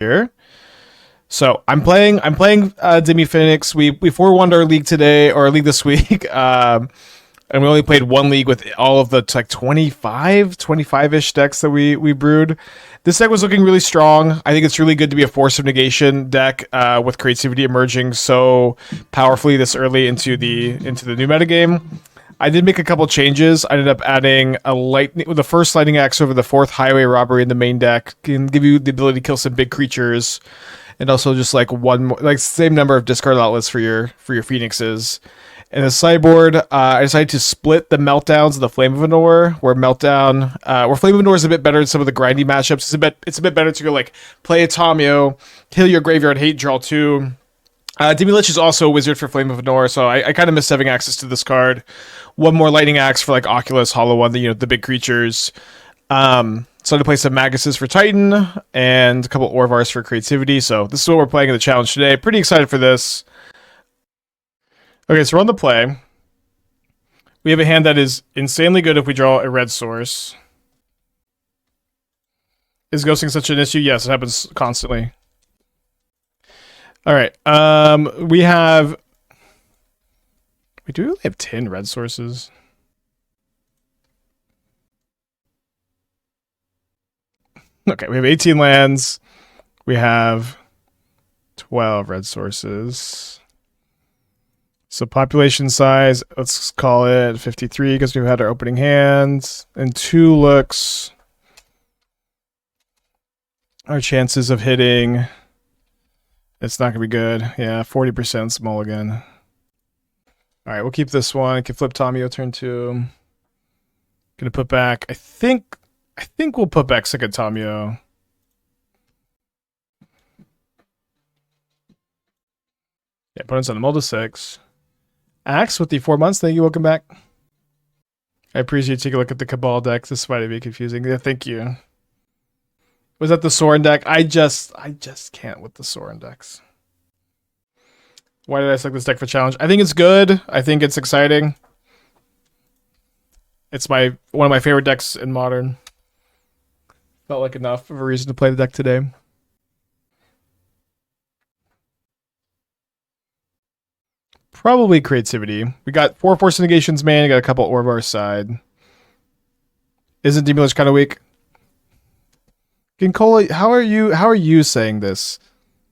here. So I'm playing Demi Phoenix. We 4-1'd our league today, or our league this week. And we only played one league with all of the like 25-ish decks that we brewed. This deck was looking really strong. I think it's really good to be a Force of Negation deck with creativity emerging so powerfully this early into the new metagame. I did make a couple changes. I ended up adding the first lightning axe over the 4th Highway Robbery in the main deck. Can give you the ability to kill some big creatures, and also just like one more, like same number of discard outlets for your Phoenixes. In the sideboard, I decided to split the Meltdowns and the Flame of Anor, where Flame of Anor is a bit better in some of the grindy matchups. It's a bit better to go like play a Tamiyo, kill your graveyard hate, draw 2. Demilich is also a wizard for Flame of Anor, so I kind of miss having access to this card. One more lightning axe for like Oculus, Hollow One, the big creatures. So to play some Maguses for Titan and a couple Orvars for creativity. So this is what we're playing in the challenge today. Pretty excited for this. Okay, so we're on the play. We have a hand that is insanely good if we draw a red source. Is ghosting such an issue? Yes, it happens constantly. All right. We do really have 10 red sources. Okay, we have 18 lands. We have 12 red sources. So population size, let's call it 53 because we've had our opening hands. And 2 looks. Our chances of hitting, it's not going to be good. Yeah, 40% small again. All right, we'll keep this one. I can flip Tamiyo turn 2. Gonna put back, I think we'll put back second Tamiyo. Yeah, opponent's on the Mulda 6. Axe with the 4 months. Thank you. Welcome back. I appreciate you taking a look at the Cabal deck. This might be confusing. Yeah, thank you. Was that the Sorin deck? I just can't with the Sorin decks. Why did I select this deck for challenge? I think it's good. I think it's exciting. It's one of my favorite decks in Modern. Felt like enough of a reason to play the deck today. Probably creativity. We got 4 Force of Negations, man. We got a couple Orvar side. Isn't Demilich kind of weak? Ginkola, how are you saying this?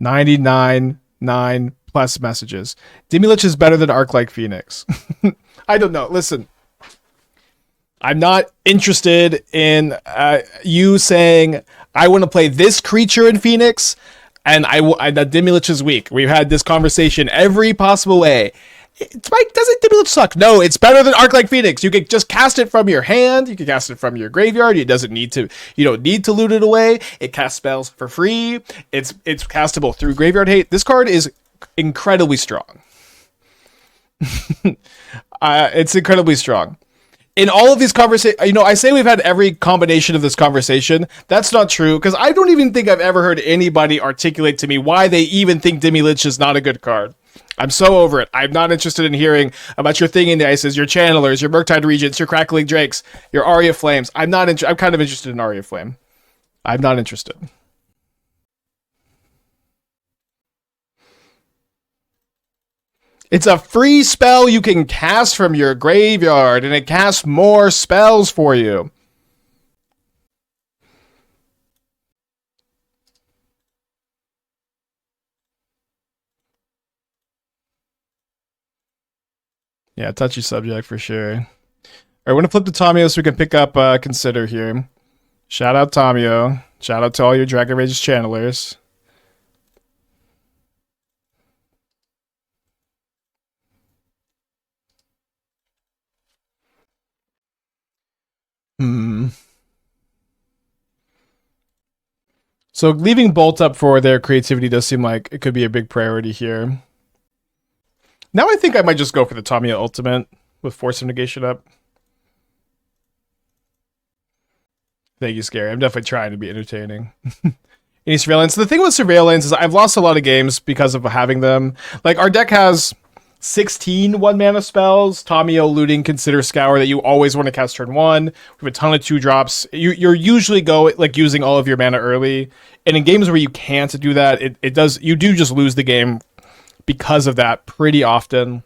99.9 plus messages. Demilich is better than Arclight Phoenix. I don't know. Listen. I'm not interested in you saying I want to play this creature in Phoenix. And that Demilich is weak. We've had this conversation every possible way. Doesn't Demilich suck? No, it's better than Arclight Phoenix. You can just cast it from your hand. You can cast it from your graveyard. You don't need to loot it away. It casts spells for free. It's castable through graveyard hate. This card is incredibly strong. It's incredibly strong. In all of these conversations, I say we've had every combination of this conversation. That's not true, because I don't even think I've ever heard anybody articulate to me why they even think Demilich is not a good card. I'm so over it. I'm not interested in hearing about your Thing in the Ices, your Channelers, your Murktide Regents, your Crackling Drakes, your Aria Flames. I'm kind of interested in Aria Flame. I'm not interested. It's a free spell you can cast from your graveyard, and it casts more spells for you. Yeah, touchy subject for sure. All right, we're going to flip to Tamiyo so we can pick up Consider here. Shout out Tamiyo. Shout out to all your Dragon Rage channelers. So leaving Bolt up for their creativity does seem like it could be a big priority here. Now I think I might just go for the Tamiyo Ultimate with Force of Negation up. Thank you, Scary. I'm definitely trying to be entertaining. Any Surveillance? The thing with Surveillance is I've lost a lot of games because of having them. Like, our deck has 16 1-mana spells. Tamiyo, Looting, Consider, Scour that you always want to cast turn 1. We have a ton of 2-drops. You're usually using all of your mana early. And in games where you can't do that, you do just lose the game because of that pretty often.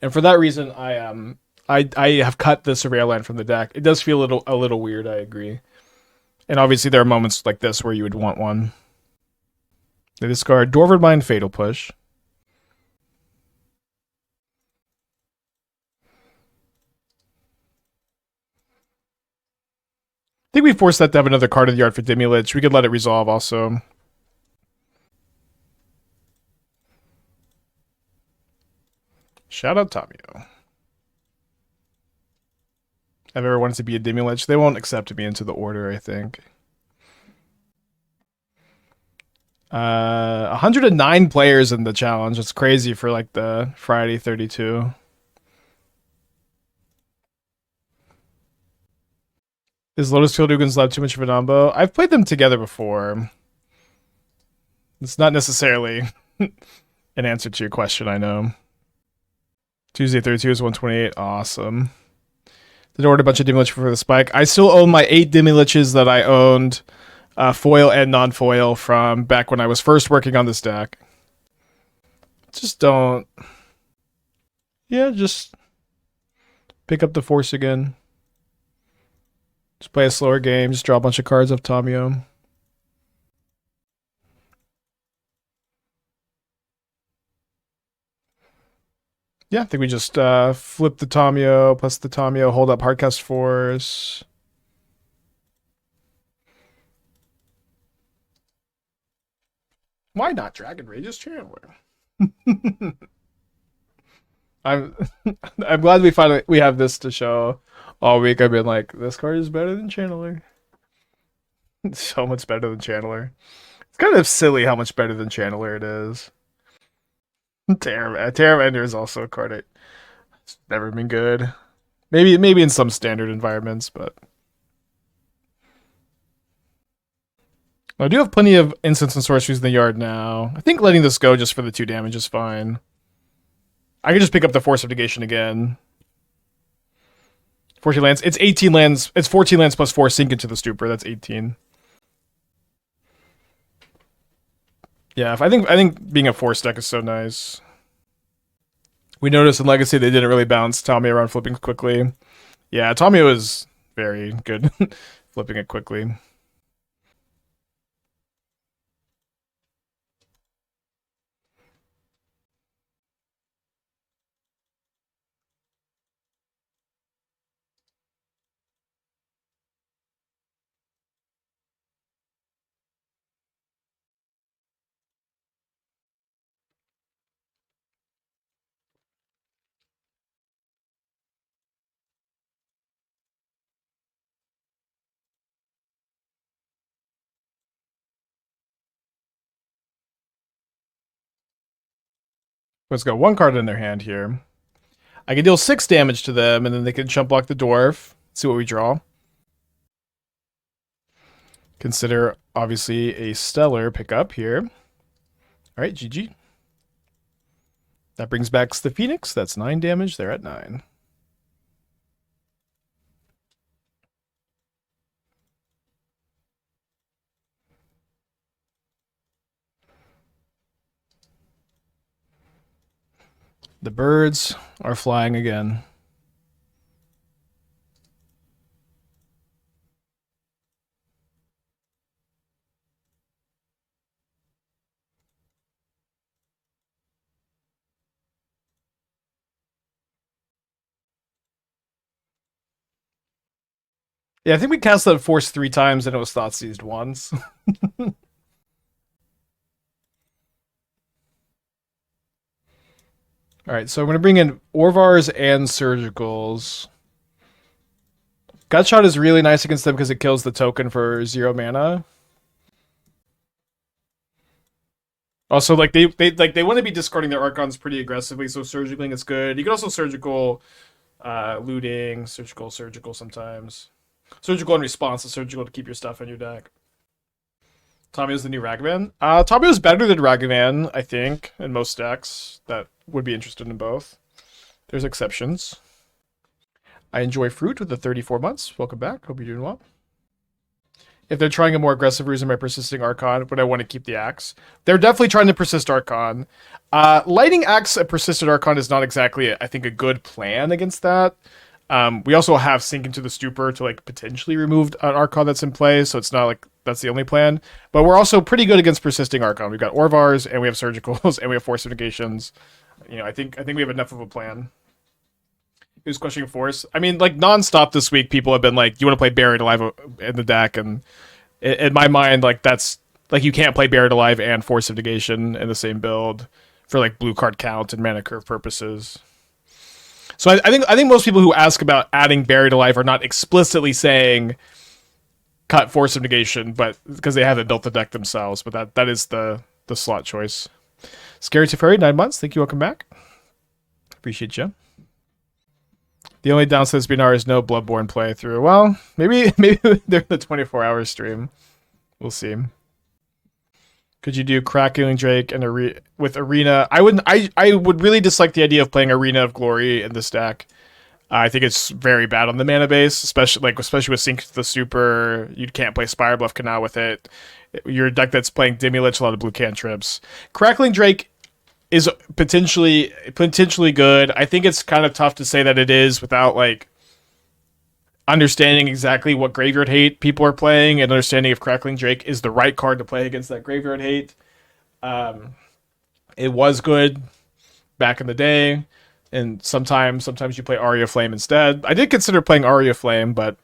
And for that reason, I have cut the Surveil Land from the deck. It does feel a little weird, I agree. And obviously there are moments like this where you would want one. They discard Dwarven Mind, Fatal Push. I think we forced that to have another card in the yard for Demilich. We could let it resolve also. Shout out Tamiyo. I've ever wanted to be a Demilich. They won't accept me into the order, I think. 109 players in the challenge. It's crazy for like the Friday 32. Is Lotus Field Ugin's Lab too much of an combo? I've played them together before. It's not necessarily an answer to your question, I know. Tuesday 32 is 128. Awesome. Did order a bunch of Demilich for the spike. I still own my 8 Demiliches that I owned, foil and non-foil, from back when I was first working on this deck. Just don't... Yeah, just pick up the Force again. Just play a slower game. Just draw a bunch of cards off Tamiyo. Yeah, I think we just flip the Tamiyo, plus the Tamiyo, hold up Hardcast Force. Why not Dragon Rage's Channeler? I'm I'm glad we have this to show. All week I've been like, this card is better than Channeler. It's so much better than Channeler. It's kind of silly how much better than Channeler it is. Terra Ender is also a card it's never been good. Maybe in some standard environments, but I do have plenty of instants and sorceries in the yard now. I think letting this go just for the 2 damage is fine. I can just pick up the Force of Negation again. 14 lands. It's 18 lands. It's 14 lands plus 4 sink into the Stupor. That's 18. Yeah, I think being a Force deck is so nice. We noticed in Legacy they didn't really bounce Tamiyo around flipping quickly. Yeah, Tamiyo is very good flipping it quickly. Let's go 1 card in their hand here. I can deal 6 damage to them, and then they can chump block the Dwarf. See what we draw. Consider, obviously, a stellar pickup here. Alright, GG. That brings back the Phoenix. That's 9 damage. They're at 9. The birds are flying again. Yeah, I think we cast that Force 3 times and it was Thought Seized once. Alright, so I'm going to bring in Orvars and Surgicals. Gutshot is really nice against them because it kills the token for 0 mana. Also, like they want to be discarding their Archons pretty aggressively, so Surgicaling is good. You can also Surgical Looting, Surgical sometimes. Surgical in response to Surgical to keep your stuff in your deck. Tamiyo's the new Ragavan. Tamiyo's better than Ragavan, I think, in most decks that would be interested in both. There's exceptions. I enjoy fruit with the 34 months. Welcome back. Hope you're doing well. If they're trying a more aggressive reason by persisting Archon, would I want to keep the Axe? They're definitely trying to persist Archon. Lighting Axe at persisted Archon is not exactly, I think, a good plan against that. We also have Sink into the Stupor to like potentially remove an Archon that's in play, so it's not like that's the only plan. But we're also pretty good against persisting Archon. We've got Orvars, and we have Surgicals, and we have Force of Negations. You know, I think we have enough of a plan. Who's questioning Force? I mean, like, nonstop this week, people have been like, you want to play Buried Alive in the deck, and in my mind, like, that's, like, you can't play Buried Alive and Force of Negation in the same build for, like, blue card count and mana curve purposes. So I think most people who ask about adding Buried Alive are not explicitly saying cut Force of Negation, but because they haven't built the deck themselves, but that is the slot choice. Scary Teferi, 9 months. Thank you. Welcome back. Appreciate you. The only downside to Spinar is no Bloodborne playthrough. Well, maybe they're the 24-hour stream. We'll see. Could you do Crackling Drake and with Arena? I would really dislike the idea of playing Arena of Glory in this deck. I think it's very bad on the mana base, especially with Sink to the Stupor. You can't play Spirebluff Canal with it. Your deck that's playing Demilich, a lot of blue cantrips. Crackling Drake is potentially good. I think it's kind of tough to say that it is without like understanding exactly what graveyard hate people are playing and understanding if Crackling Drake is the right card to play against that graveyard hate. It was good back in the day, and sometimes you play Aria Flame instead. I did consider playing Aria Flame, but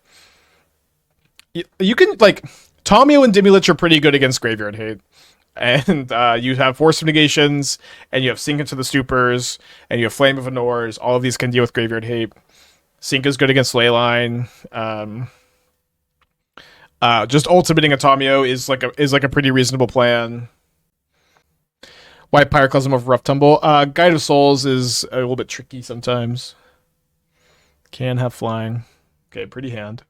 you can, like, Tamiyo and Demilich are pretty good against graveyard hate. And you have Force of Negations, and you have Sink into the Stupors, and you have Flame of Anors. All of these can deal with graveyard hate. Sink is good against Leyline. Just ultimating a Tamiyo is like a pretty reasonable plan. Why Pyroclasm of Rough Tumble? Guide of Souls is a little bit tricky sometimes. Can have flying. Okay, pretty hand.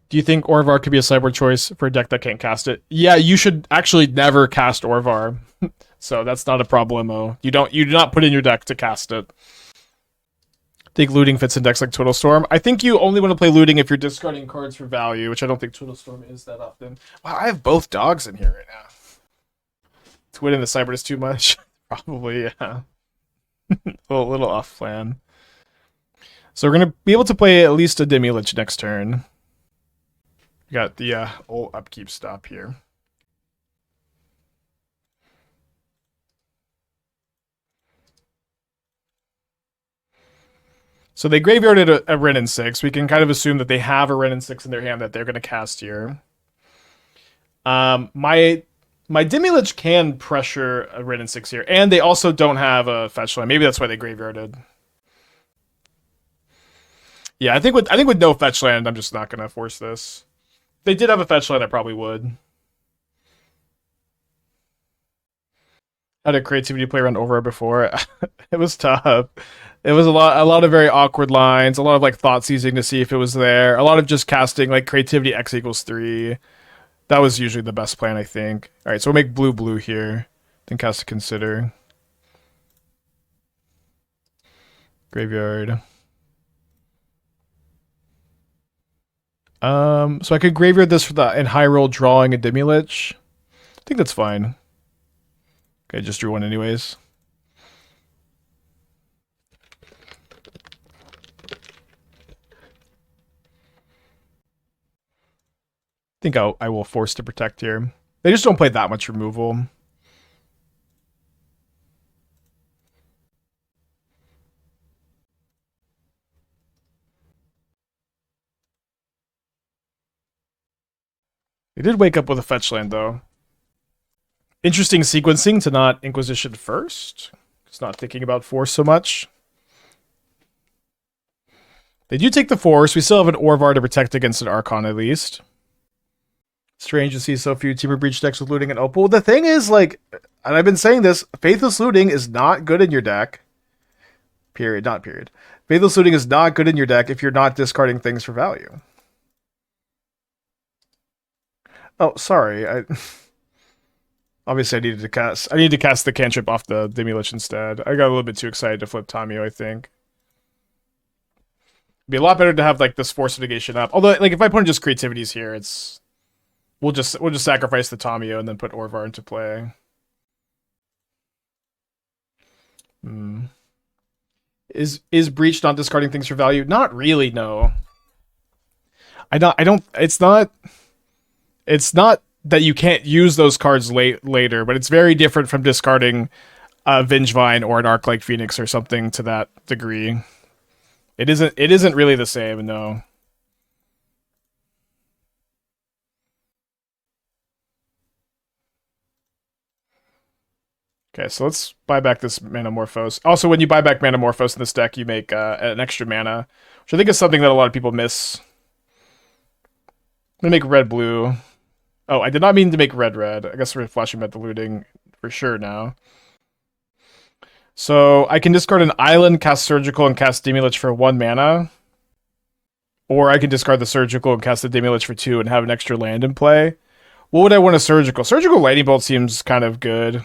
Do you think Orvar could be a sideboard choice for a deck that can't cast it? Yeah, you should actually never cast Orvar. So that's not a problemo. You do not put in your deck to cast it. I think looting fits in decks like Total Storm. I think you only want to play looting if you're discarding cards for value, which I don't think Total Storm is that often. Wow, I have both dogs in here right now. To win in the sideboard is too much. Probably, yeah. a little off plan. So we're gonna be able to play at least a Demilich next turn. We got the old upkeep stop here. So they graveyarded a Wrenn and 6. We can kind of assume that they have a Wrenn and 6 in their hand that they're going to cast here. My Demilich can pressure a Wrenn and 6 here, and they also don't have a fetch line. Maybe that's why they graveyarded. Yeah, I think with no fetch land, I'm just not going to force this. If they did have a fetch land, I probably would. Had a creativity play around over before. It was tough. It was a lot of very awkward lines, a lot of like thought seizing to see if it was there, a lot of just casting like creativity X equals 3. That was usually the best plan, I think. All right, so we'll make blue here. Then cast to consider. Graveyard. So I could graveyard this for the in high roll drawing a Demilich. I think that's fine. Okay, just drew one anyways. I think I will force to protect here. They just don't play that much removal. They did wake up with a fetch land, though. Interesting sequencing to not Inquisition first. It's not thinking about Force so much. They do take the Force. We still have an Orvar to protect against an Archon at least. Strange to see so few Temur Breach decks with looting and Opal. The thing is, like, and I've been saying this, Faithless Looting is not good in your deck. Period, not period. Faithless Looting is not good in your deck if you're not discarding things for value. Oh, sorry. Obviously I needed to cast. I need to cast the cantrip off the Demilich instead. I got a little bit too excited to flip Tamiyo, I think. It'd be a lot better to have like this Force of Negation up. Although, like, if my opponent just creativity's here, it's we'll just sacrifice the Tamiyo and then put Orvar into play. Hmm. Is Breach not discarding things for value? Not really, no. I don't it's not that you can't use those cards later, but it's very different from discarding a Vengevine or an Arclight Phoenix or something to that degree. It isn't really the same, no. Okay, so let's buy back this Manamorphose. Also, when you buy back Manamorphose in this deck, you make an extra mana, which I think is something that a lot of people miss. I'm gonna make red-blue. Oh, I did not mean to make red-red. I guess we're flashing about the looting for sure now. So I can discard an island, cast Surgical, and cast Demilich for 1 mana. Or I can discard the Surgical and cast the Demilich for 2 and have an extra land in play. What would I want a Surgical? Surgical Lightning Bolt seems kind of good.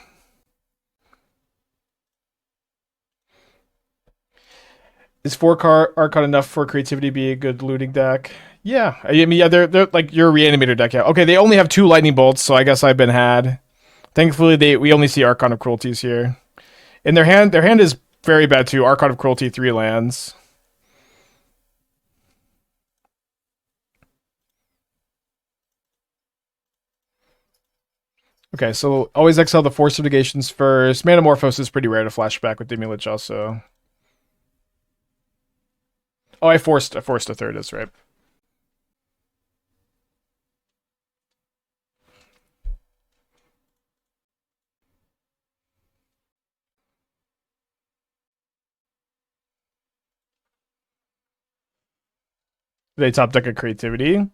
Is 4 Archon enough for creativity to be a good looting deck? Yeah. I mean, yeah, they're like your Reanimator deck. Yeah. Okay, they only have 2 Lightning Bolts, so I guess I've been had. Thankfully, we only see Archon of Cruelties here. In their hand is very bad too. Archon of Cruelty, 3 lands. Okay, so always exile the Force of Negations first. Manamorphose is pretty rare to flashback with Demilich also. Oh, I forced a third, that's right. They top deck a creativity.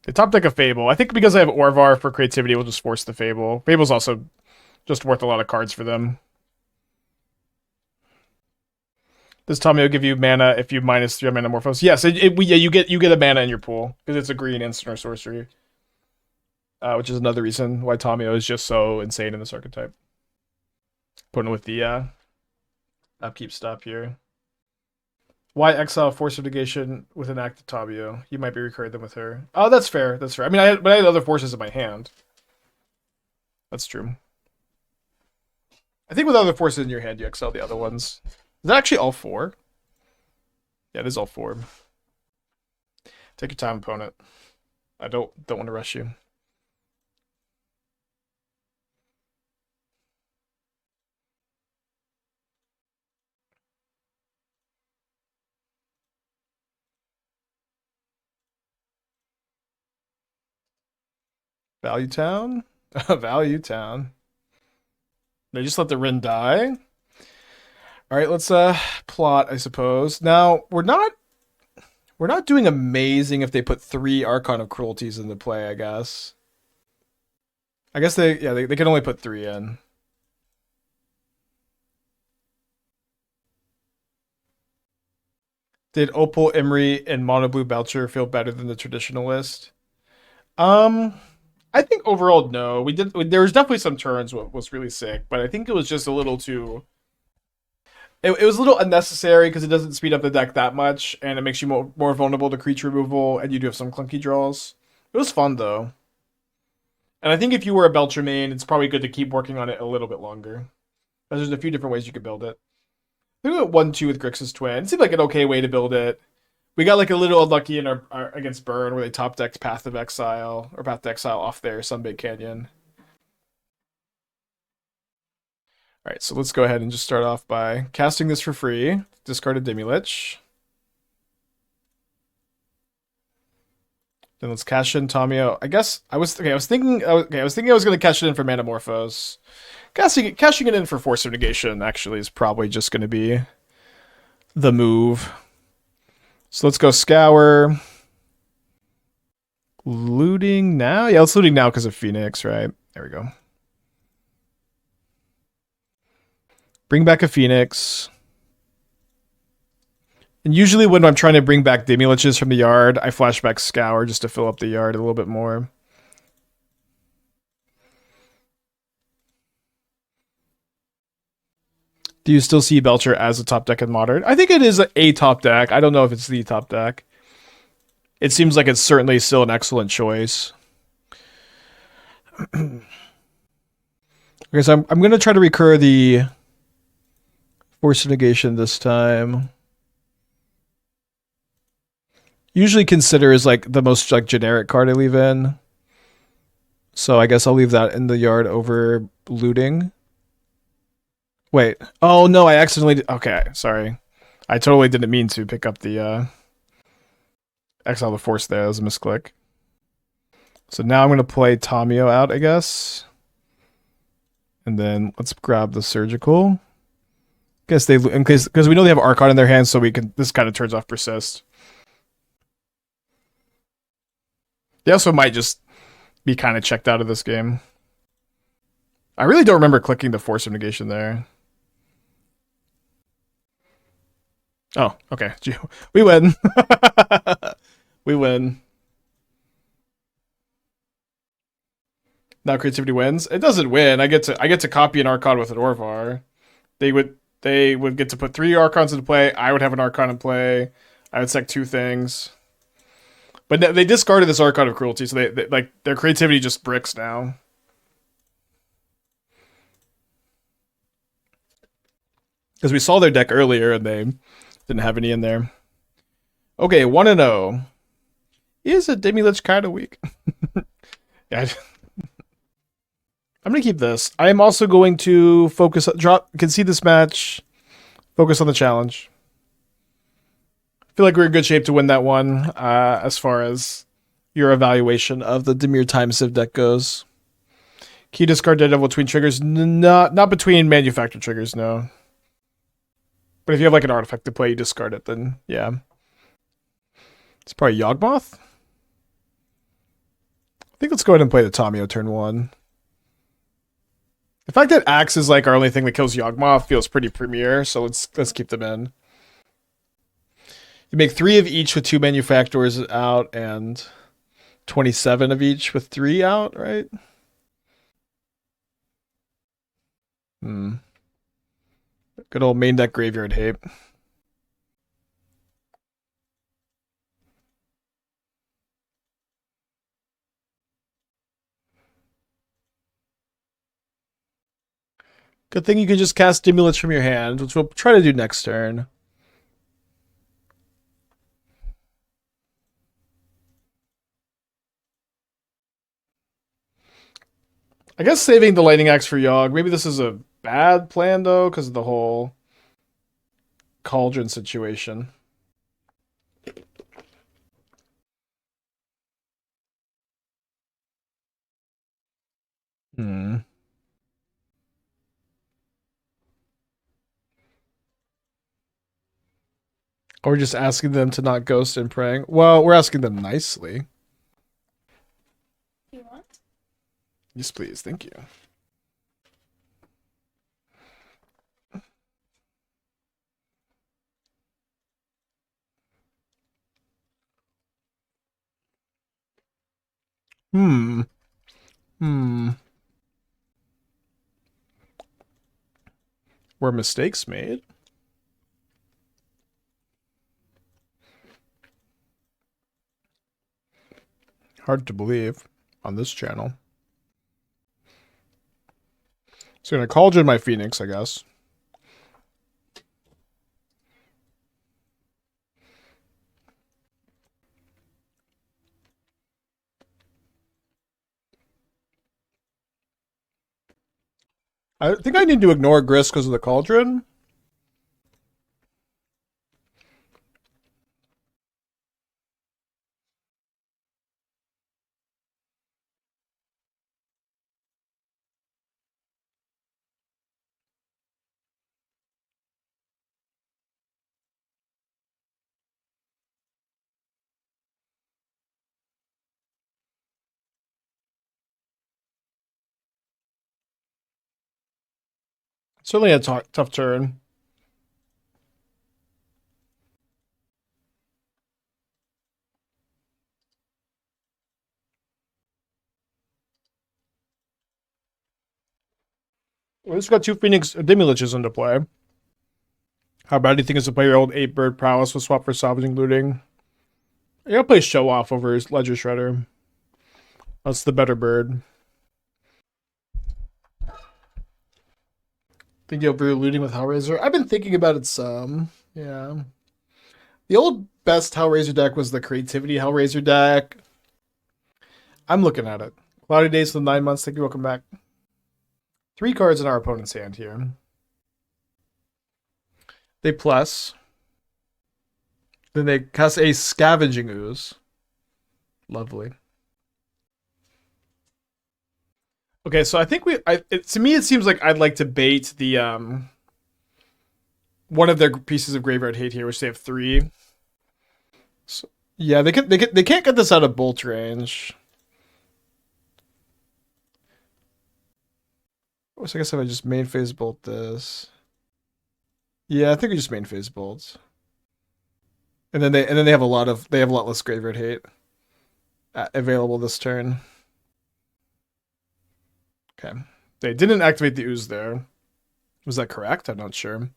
They top deck a Fable. I think because I have Orvar for creativity, we'll just force the Fable. Fable's also just worth a lot of cards for them. Does Tamiyo give you mana if you -3 on Manamorphose? Yes, yeah, you get a mana in your pool because it's a green instant or sorcery, which is another reason why Tamiyo is just so insane in this archetype. Putting with the upkeep stop here. Why exile Force of Negation with an active Tamiyo? You might be recurring them with her. Oh, that's fair. That's fair. I mean, but I had other forces in my hand. That's true. I think with other forces in your hand, you exile the other ones. Is that actually all 4? Yeah, it is all 4. Take your time, opponent. I don't want to rush you. Value Town? Value Town. They just let the Rin die. Alright, let's plot, I suppose. Now, we're not doing amazing if they put 3 Archon of Cruelties into play, I guess. I guess they can only put 3 in. Did Opal, Emery, and Mono Blue Belcher feel better than the traditional list? I think overall, no. There was definitely some turns what was really sick, but I think it was just a little too. It was a little unnecessary because it doesn't speed up the deck that much, and it makes you more vulnerable to creature removal, and you do have some clunky draws. It was fun though, and I think if you were a Belcher main, it's probably good to keep working on it a little bit longer. Because there's a few different ways you could build it. I think we went 1-2 with Grixis Twin. It seemed like an okay way to build it. We got like a little unlucky in our against Burn where they top decked Path of Exile or Path to Exile off their Sunbait Canyon. All right, so let's go ahead and just start off by casting this for free. Discarded Demilich. Then let's cash in Tamiyo. I guess I was thinking I was going to cash it in for Manamorphose. Cashing it in for Force of Negation actually is probably just going to be the move. So let's go Scour. Looting now? Yeah, let's looting now because of Phoenix, right? There we go. Bring back a Phoenix. And usually when I'm trying to bring back Demiliches from the yard, I flashback Scour just to fill up the yard a little bit more. Do you still see Belcher as a top deck in Modern? I think it is a top deck. I don't know if it's the top deck. It seems like it's certainly still an excellent choice. Okay, so I'm going to try to recur the Force of Negation this time. Usually Consider is like the most like generic card I leave in. So I guess I'll leave that in the yard over Looting. Wait. Oh no, I accidentally okay, sorry. I totally didn't mean to pick up the Exile the Force there. That was a misclick. So now I'm going to play Tamiyo out, I guess. And then let's grab the Surgical. Guess they, because we know they have Archon in their hands, so we can. This kind of turns off Persist. They also might just be kind of checked out of this game. I really don't remember clicking the Force of Negation there. Oh, okay. We win. We win. Now creativity wins. It doesn't win. I get to copy an Archon with an Orvar. They would get to put 3 Archons into play. I would have an Archon in play. I would sec 2 things. But they discarded this Archon of Cruelty, so they like their creativity just bricks now. Because we saw their deck earlier and they didn't have any in there. Okay, 1-0. Is a Demilich kind of weak? Yeah. I'm going to keep this. I am also going to focus, concede this match, focus on the challenge. I feel like we're in good shape to win that one, as far as your evaluation of the Dimir Time Civ deck goes. Key discard Daredevil between triggers? Not between manufactured triggers, no. But if you have like an artifact to play, you discard it, then yeah. It's probably Yawgmoth? I think let's go ahead and play the Tamiyo turn 1. The fact that Axe is like our only thing that kills Yawgmoth feels pretty premier, so let's keep them in. You make 3 of each with 2 manufacturers out and 27 of each with 3 out, right? Good old main deck graveyard hate. Good thing you can just cast Stimulants from your hand, which we'll try to do next turn. I guess saving the Lightning Axe for Yogg. Maybe this is a bad plan, though, because of the whole Cauldron situation. Or just asking them to not ghost and praying. Well, we're asking them nicely. You want? Yes, please. Thank you. Were mistakes made? Hard to believe on this channel. So I'm gonna Cauldron my Phoenix, I guess. I think I need to ignore Grist because of the Cauldron. Certainly a tough turn. We just got 2 Phoenix Demiliches into play. How bad do you think is to play your old 8-bird prowess with swap for salvaging looting? Yeah, I'll play show off over his Ledger Shredder. That's the better bird. Think you'll be looting with Hellraiser? I've been thinking about it some. Yeah. The old best Hellraiser deck was the Creativity Hellraiser deck. I'm looking at it. Cloudy Days for the 9 months. Thank you. Welcome back. 3 cards in our opponent's hand here. They plus. Then they cast a Scavenging Ooze. Lovely. Okay, so I think to me it seems like I'd like to bait the one of their pieces of Graveyard Hate here, which they have 3. So, yeah, they can't get this out of bolt range. So I guess if I just main phase bolt this. Yeah, I think we just main phase bolts. And then they have a lot less Graveyard Hate available this turn. Okay. They didn't activate the ooze there. Was that correct? I'm not sure.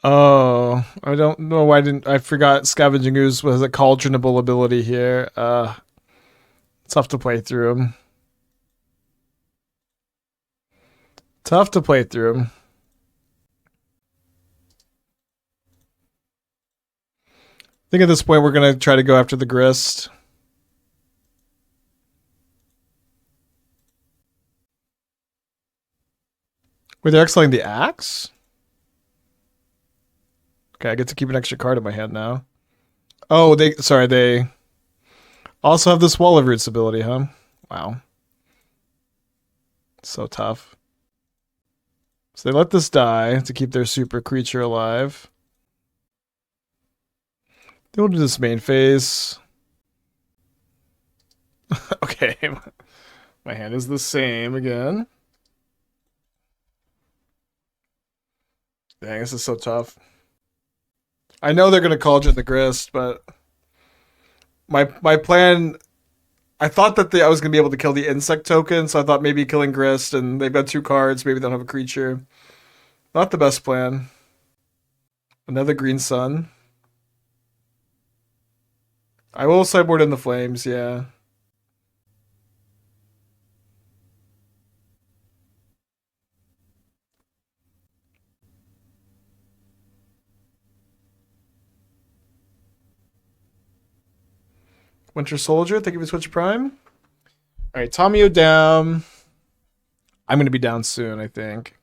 Oh, I don't know why I forgot Scavenging Ooze was a cauldronable ability here. Tough to play through him. Tough to play through him. I think at this point we're going to try to go after the Grist. Were they exiling the Axe? Okay, I get to keep an extra card in my hand now. Oh, they also have this Wall of Roots ability, huh? Wow. So tough. So they let this die to keep their super creature alive. They'll do this main phase. Okay. My hand is the same again. Dang, this is so tough. I know they're gonna Cauldron the Grist, but my plan. I thought that I was gonna be able to kill the insect token, so I thought maybe killing Grist, and they've got 2 cards. Maybe they don't have a creature. Not the best plan. Another Green Sun. I will sideboard in the Flames. Yeah. Winter Soldier, thank you for Switch Prime. Alright, Tamiyo down. I'm going to be down soon, I think.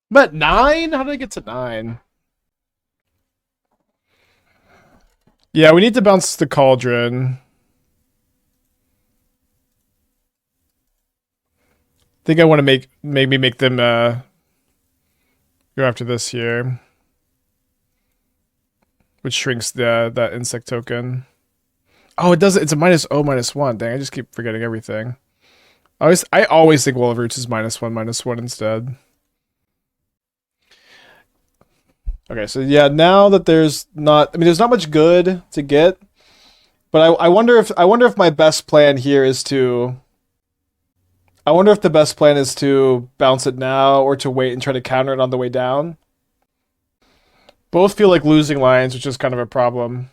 But 9? How did I get to 9? Yeah, we need to bounce the Cauldron. I think I want to maybe make them go after this here. Which shrinks that insect token. Oh, it does. It's a -1. Dang, I just keep forgetting everything. I always think Wall of Roots is -1 instead. Okay, so yeah, now that there's not much good to get, but I wonder if my best plan here is to. I wonder if the best plan is to bounce it now or to wait and try to counter it on the way down. Both feel like losing lines, which is kind of a problem.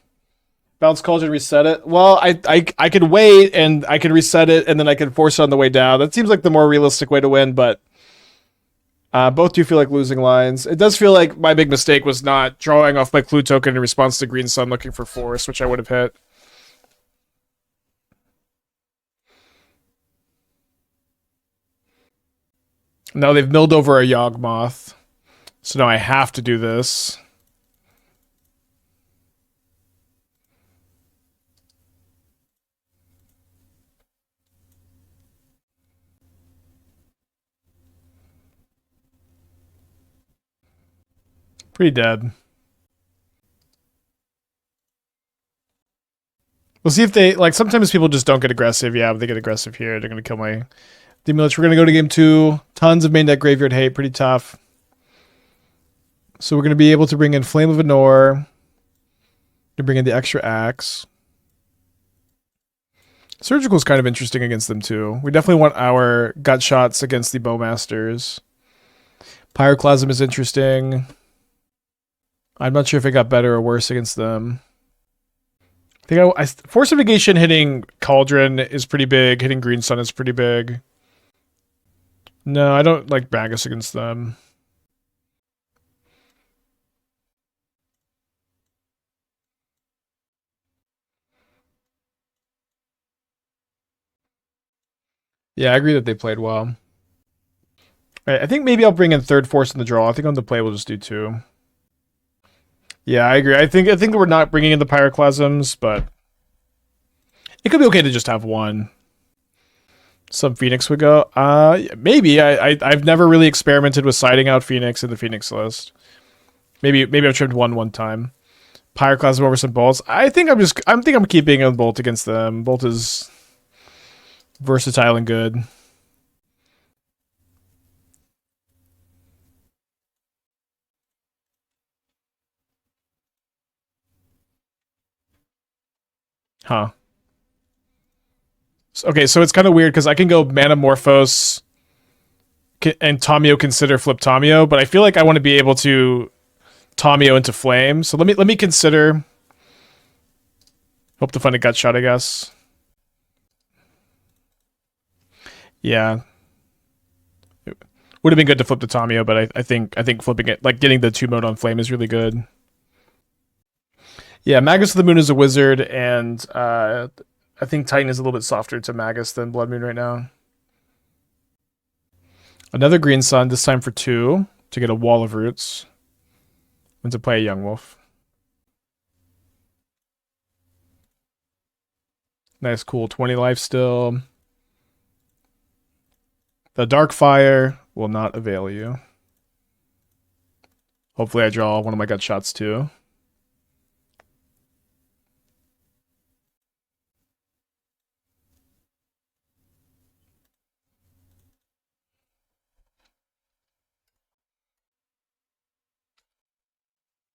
Bounce Cauldron, reset it. Well, I could wait and I could reset it and then I could force it on the way down. That seems like the more realistic way to win, but both do feel like losing lines. It does feel like my big mistake was not drawing off my clue token in response to Green Sun looking for Force, which I would have hit. Now they've milled over a Yawgmoth. So now I have to do this. Pretty dead. We'll see if they, like, sometimes people just don't get aggressive. Yeah, but they get aggressive here. They're going to kill my Demilich. We're going to go to game 2. Tons of main deck graveyard hate. Pretty tough. So we're going to be able to bring in Flame of Anor. To bring in the extra axe. Surgical is kind of interesting against them too. We definitely want our gut shots against the Bowmasters. Pyroclasm is interesting. I'm not sure if it got better or worse against them. I think Force of Negation hitting Cauldron is pretty big. Hitting Green Sun is pretty big. No, I don't like Magus against them. Yeah, I agree that they played well. All right, I think maybe I'll bring in third Force in the draw. I think on the play we'll just do 2. Yeah, I agree. I think we're not bringing in the Pyroclasms, but it could be okay to just have 1. Some Phoenix would go. Maybe. I've never really experimented with siding out Phoenix in the Phoenix list. Maybe I've trimmed one time. Pyroclasm over some bolts. I think I'm keeping a bolt against them. Bolt is versatile and good. Huh. Okay, so it's kind of weird because I can go Manamorphose and Tamiyo consider flip Tamiyo, but I feel like I want to be able to Tamiyo into Flame. So let me consider. Hope to find a gut shot, I guess. Yeah. It would have been good to flip the Tamiyo, but I think flipping it, like getting the 2 mode on Flame is really good. Yeah, Magus of the Moon is a wizard, and I think Titan is a little bit softer to Magus than Blood Moon right now. Another Green Sun, this time for 2, to get a Wall of Roots. And to play a Young Wolf. Nice, cool. 20 life still. The Dark Fire will not avail you. Hopefully I draw one of my gut shots too.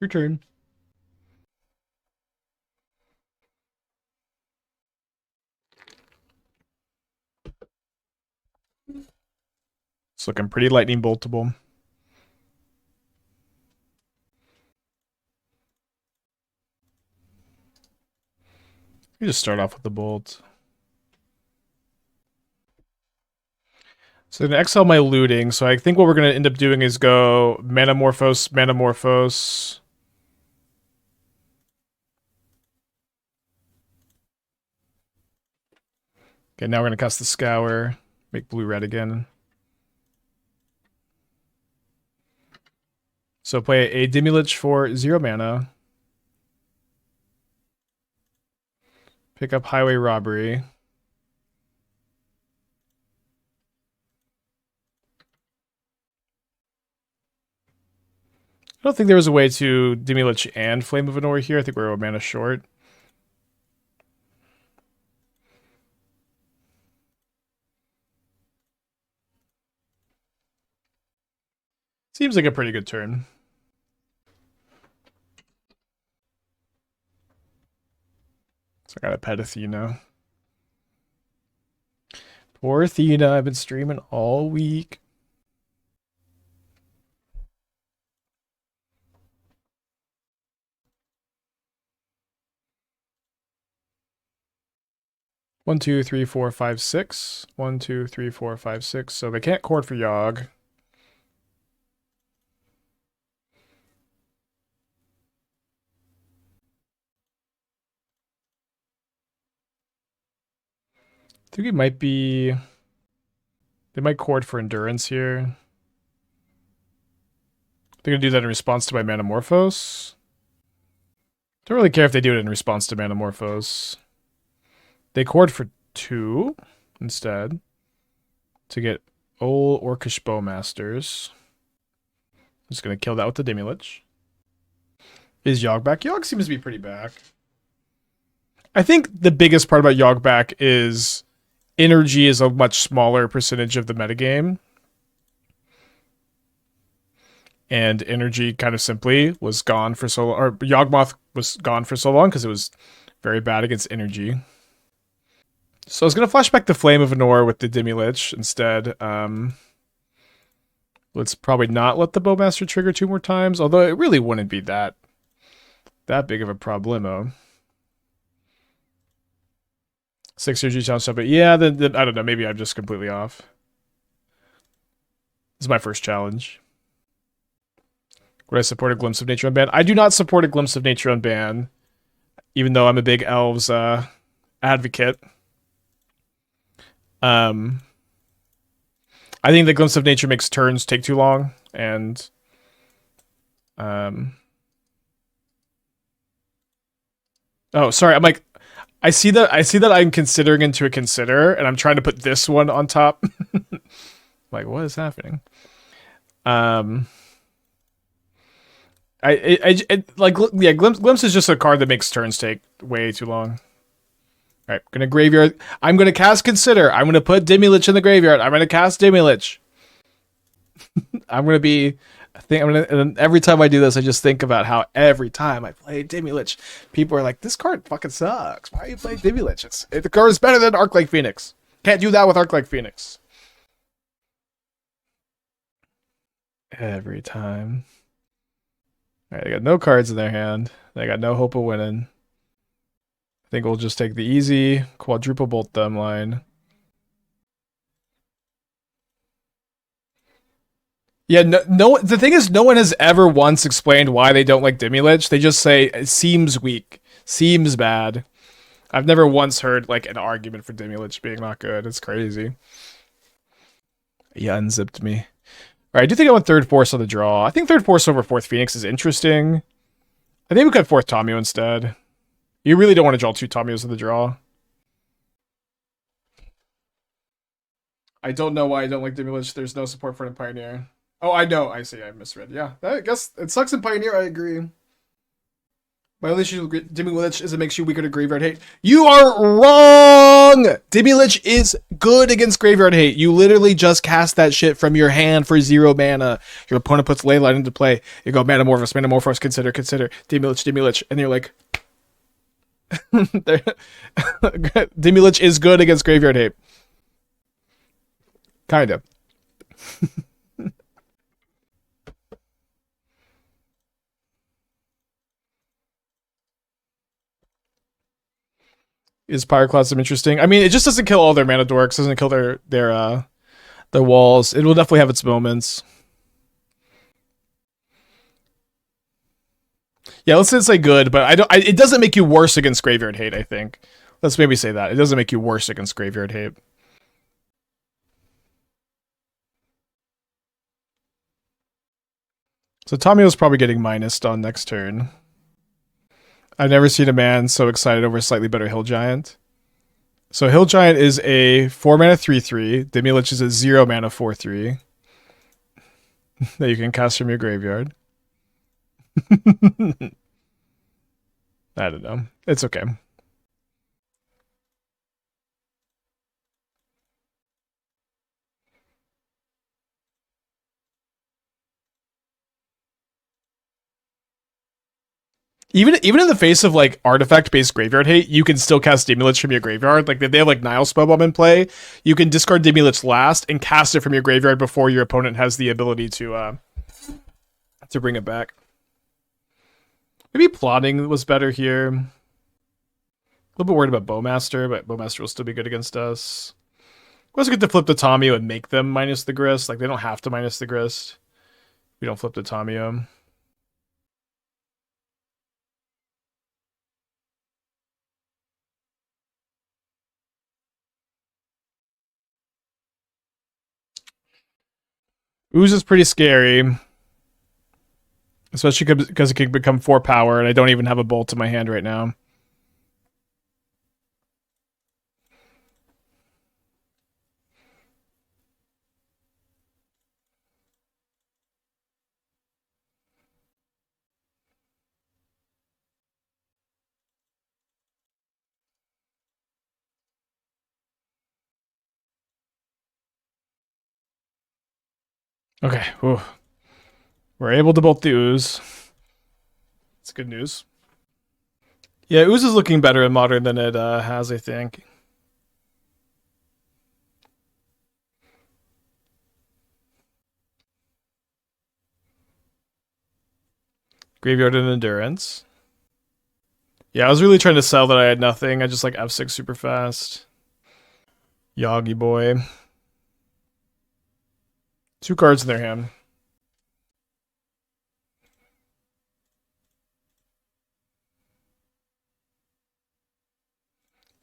Your turn. It's looking pretty lightning boltable. You just start off with the bolt. So I'm going to exile my looting. So I think what we're going to end up doing is go Manamorphose, Manamorphose. Okay, now we're going to cast the Scour. Make blue-red again. So play a Demilich for 0 mana. Pick up Highway Robbery. I don't think there was a way to Demilich and Flame of Anor here. I think we're a mana short. Seems like a pretty good turn. So I gotta pet Athena. Poor Athena, I've been streaming all week. One, 2, 3, 4, 5, 6. 1, 2, 3, 4, 5, 6. So they can't chord for Yogg. I think it might be... They might chord for Endurance here. They're going to do that in response to my Manamorphose. Don't really care if they do it in response to Manamorphose. They chord for 2 instead to get Old Orcish Bowmasters. I'm just going to kill that with the Demilich. Is Yogg back? Yogg seems to be pretty back. I think the biggest part about Yogg-Back is energy is a much smaller percentage of the metagame. And energy kind of simply was gone for so long, or Yawgmoth was gone for so long because it was very bad against energy. So I was going to flashback the Flame of Anor with the Demilich instead. Let's probably not let the Bowmaster trigger 2 more times, although it really wouldn't be that big of a problemo. 6 energy challenge stuff, but yeah, then I don't know, maybe I'm just completely off. This is my first challenge. Would I support a Glimpse of Nature on ban? I do not support a Glimpse of Nature on ban, even though I'm a big Elves advocate. I think the Glimpse of Nature makes turns take too long, and oh, sorry, I'm like, I see that I'm considering into a consider, and I'm trying to put this one on top. Like, what is happening? Glimpse is just a card that makes turns take way too long. All right, gonna graveyard. I'm gonna cast Consider. I'm gonna put Demilich in the graveyard. I'm gonna cast Demilich. I'm gonna be. And every time I do this, I just think about how every time I play Demilich, people are like, "This card fucking sucks. Why are you playing Demilich? The card is better than Arclight Phoenix. Can't do that with Arclight Phoenix." Every time. All right, they got no cards in their hand. They got no hope of winning. I think we'll just take the easy quadruple bolt them line. Yeah, no. The thing is, no one has ever once explained why they don't like Demilich. They just say it seems weak, seems bad. I've never once heard like an argument for Demilich being not good. It's crazy. Yeah, unzipped me. All right, I do think I want third Force on the draw. I think third Force over fourth Phoenix is interesting. I think we could fourth Tamiyo instead. You really don't want to draw 2 Tamiyos in the draw. I don't know why I don't like Demilich. There's no support for it in Pioneer. Oh, I know. I see. I misread. Yeah, I guess it sucks in Pioneer. I agree. My only issue with Demilich is it makes you weaker to Graveyard Hate. You are wrong! Demilich is good against Graveyard Hate. You literally just cast that shit from your hand for 0 mana. Your opponent puts Leyline into play. You go Manamorphose, consider, Demilich, and you're like... Demilich is good against Graveyard Hate. Kind of. Is Pyroclasm interesting? I mean, it just doesn't kill all their mana dorks. Doesn't kill their walls. It will definitely have its moments. Yeah, let's say good, but it doesn't make you worse against Graveyard Hate. I think. Let's maybe say that it doesn't make you worse against Graveyard Hate. So Tamiyo's probably getting minused on next turn. I've never seen a man so excited over a slightly better Hill Giant. So Hill Giant is a 4 mana 3/3. Demilich is a 0 mana 4/3 that you can cast from your graveyard. I don't know. It's okay. Even in the face of like artifact based graveyard hate, you can still cast Demilich from your graveyard. Like if they have like Nile Spellbomb in play, you can discard Demilich last and cast it from your graveyard before your opponent has the ability to bring it back. Maybe plotting was better here. A little bit worried about Bowmaster, but Bowmaster will still be good against us. We also get to flip the Tamiyo and make them minus the Grist. Like they don't have to minus the Grist. We don't flip the Tamiyo. Ooze is pretty scary. Especially because it can become 4 power, and I don't even have a bolt in my hand right now. Okay. Ooh. We're able to bolt the ooze. It's good news. Yeah, ooze is looking better in modern than it has, I think. Graveyard and endurance. Yeah, I was really trying to sell that I had nothing. I just like F6 super fast. Yagi boy. 2 cards in their hand.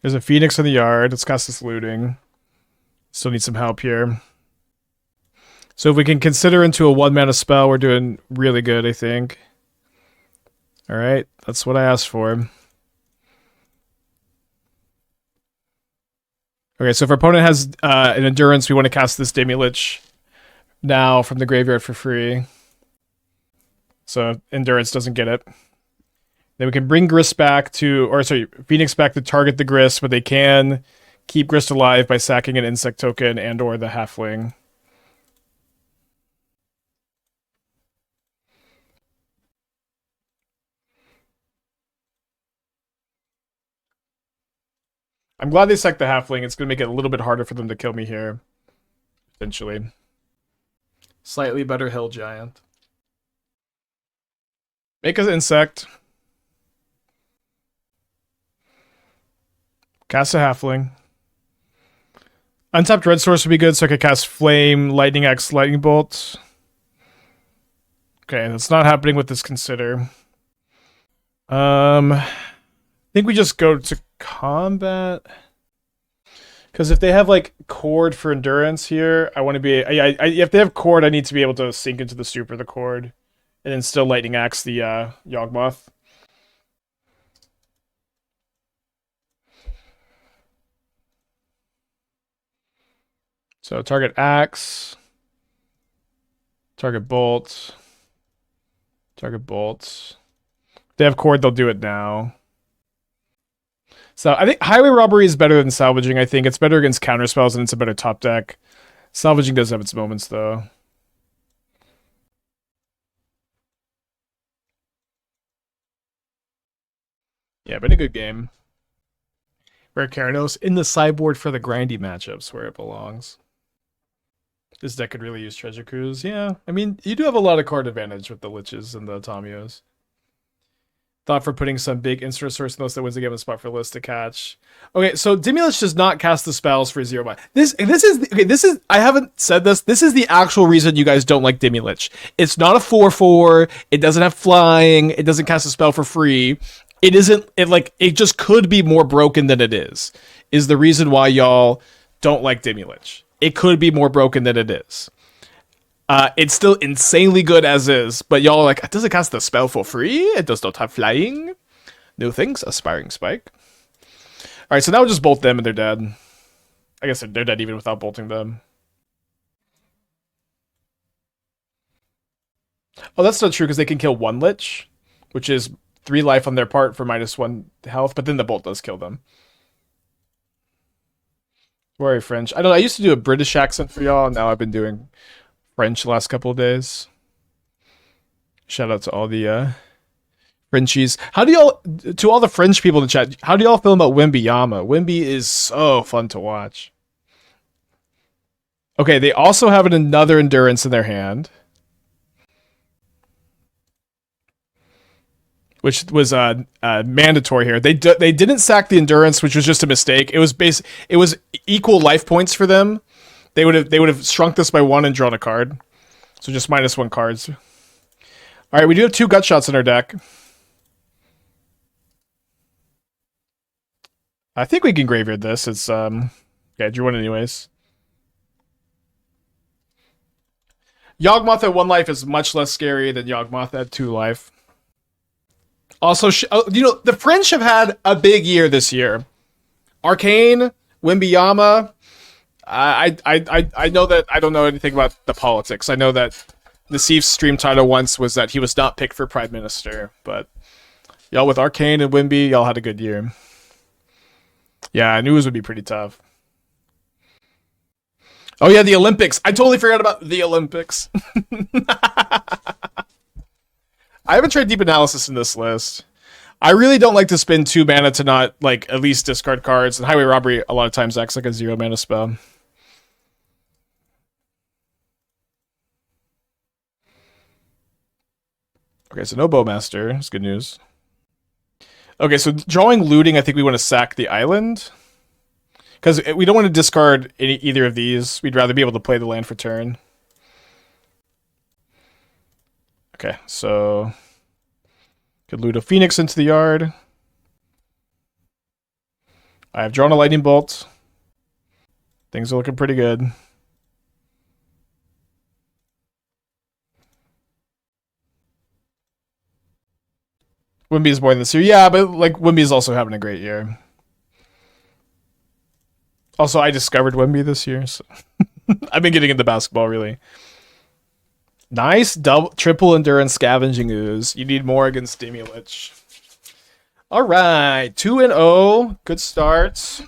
There's a Phoenix in the yard. Let's cast this looting. Still need some help here. So if we can consider into a 1-mana spell, we're doing really good, I think. Alright, that's what I asked for. Okay, so if our opponent has an endurance, we want to cast this Demilich now from the graveyard for free. So endurance doesn't get it. Then we can bring Grist back to, or sorry, Phoenix back to target the Grist, but they can keep Grist alive by sacking an insect token and or the halfling. I'm glad they sacked the halfling. It's going to make it a little bit harder for them to kill me here. Potentially. Slightly better hill giant. Make an insect. Cast a halfling. Untapped red source would be good, so I could cast Flame, Lightning X, Lightning Bolt. Okay, that's not happening with this consider. I think we just go to combat. Because if they have like Cord for endurance here, I want to be. If they have Cord, I need to be able to sink into the Stupor the Cord, and then still Lightning Axe the Yawgmoth. So target Axe, target Bolt, target Bolt. If they have Cord, they'll do it now. So I think Highway Robbery is better than Salvaging. I think it's better against counterspells and it's a better top deck. Salvaging does have its moments though. Yeah, been a good game. Rare Keranos in the sideboard for the grindy matchups where it belongs. This deck could really use Treasure Cruise. Yeah, I mean, you do have a lot of card advantage with the Liches and the Tamiyos. Thought for putting some big instant resource in those that wins the game a spot for List to catch. Okay, so Demilich does not cast the spells for 0 buy. This is I haven't said this. This is the actual reason you guys don't like Demilich. It's not a 4/4. It doesn't have flying. It doesn't cast a spell for free. It isn't it just could be more broken than it is the reason why y'all don't like Demilich. It could be more broken than it is. It's still insanely good as is, but y'all are like, does it cast the spell for free? It does not have flying. No thanks, Aspiring Spike. Alright, so now we'll just bolt them and they're dead. I guess they're dead even without bolting them. Oh, that's not true because they can kill 1 Lich, which is 3 life on their part for -1 health, but then the bolt does kill them. Worry French. I don't know, I used to do a British accent for y'all, and now I've been doing French the last couple of days. Shout out to all the Frenchies. How do y'all, to all the French people in the chat, how do y'all feel about Wimbyama? Wimby is so fun to watch. Okay, they also have another endurance in their hand, which was mandatory here. They didn't sack the endurance, which was just a mistake. It was equal life points for them. They would have shrunk this by 1 and drawn a card. So just -1 cards. Alright, we do have 2 gut shots in our deck. I think we can graveyard this. It's yeah, drew 1 anyways. Yawgmoth at 1 life is much less scary than Yawgmoth at 2 life. Also, you know, the French have had a big year this year. Arcane, Wimbyama. I know that I don't know anything about the politics. I know that the Thief's stream title once was that he was not picked for Prime Minister, but y'all with Arcane and Wimby, y'all had a good year. Yeah, I knew it would be pretty tough. Oh yeah, the Olympics. I totally forgot about the Olympics. I haven't tried deep analysis in this list. I really don't like to spend 2 mana to not, like, at least discard cards. And Highway Robbery a lot of times acts like a 0 mana spell. Okay, so no Bowmaster. That's good news. Okay, so drawing Looting, I think we want to sack the island. Because we don't want to discard either of these. We'd rather be able to play the land for turn. Okay, so... could loot a Phoenix into the yard. I have drawn a Lightning Bolt. Things are looking pretty good. Wimby is more than this year. Yeah, but like Wimby is also having a great year. Also, I discovered Wimby this year, so I've been getting into basketball, really. Nice triple endurance scavenging ooze. You need more against Demilich. All right, 2-0. Good start.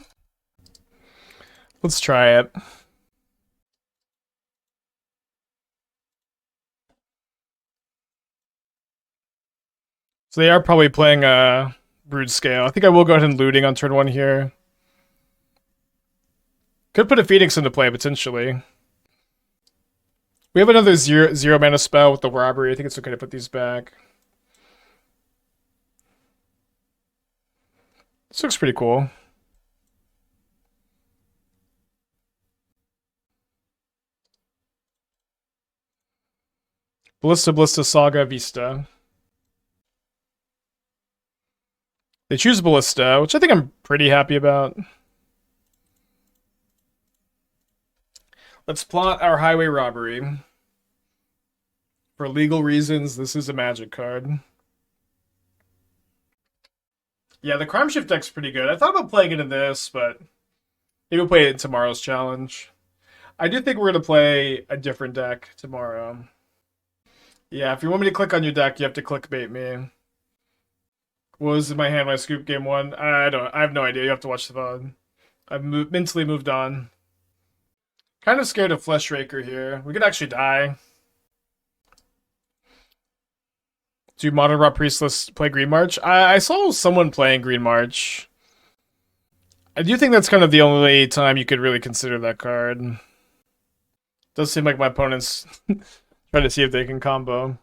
Let's try it. So they are probably playing Brood Scale. I think I will go ahead and Looting on turn 1 here. Could put a Phoenix into play, potentially. We have another zero mana spell with the Robbery. I think it's okay to put these back. This looks pretty cool. Ballista, Saga, Vista. They choose Ballista, which I think I'm pretty happy about. Let's plot our Highway Robbery. For legal reasons, this is a magic card. Yeah, the Crime Shift deck's pretty good. I thought about playing it in this, but maybe we'll play it in tomorrow's challenge. I do think we're going to play a different deck tomorrow. Yeah, if you want me to click on your deck, you have to clickbait me. What was in my hand when I scooped game 1? I have no idea. You have to watch the VOD. I've mentally moved on. Kind of scared of Flesh Raker here. We could actually die. Do Modern Raw Priestless play Green March? I saw someone playing Green March. I do think that's kind of the only time you could really consider that card. Does seem like my opponent's trying to see if they can combo.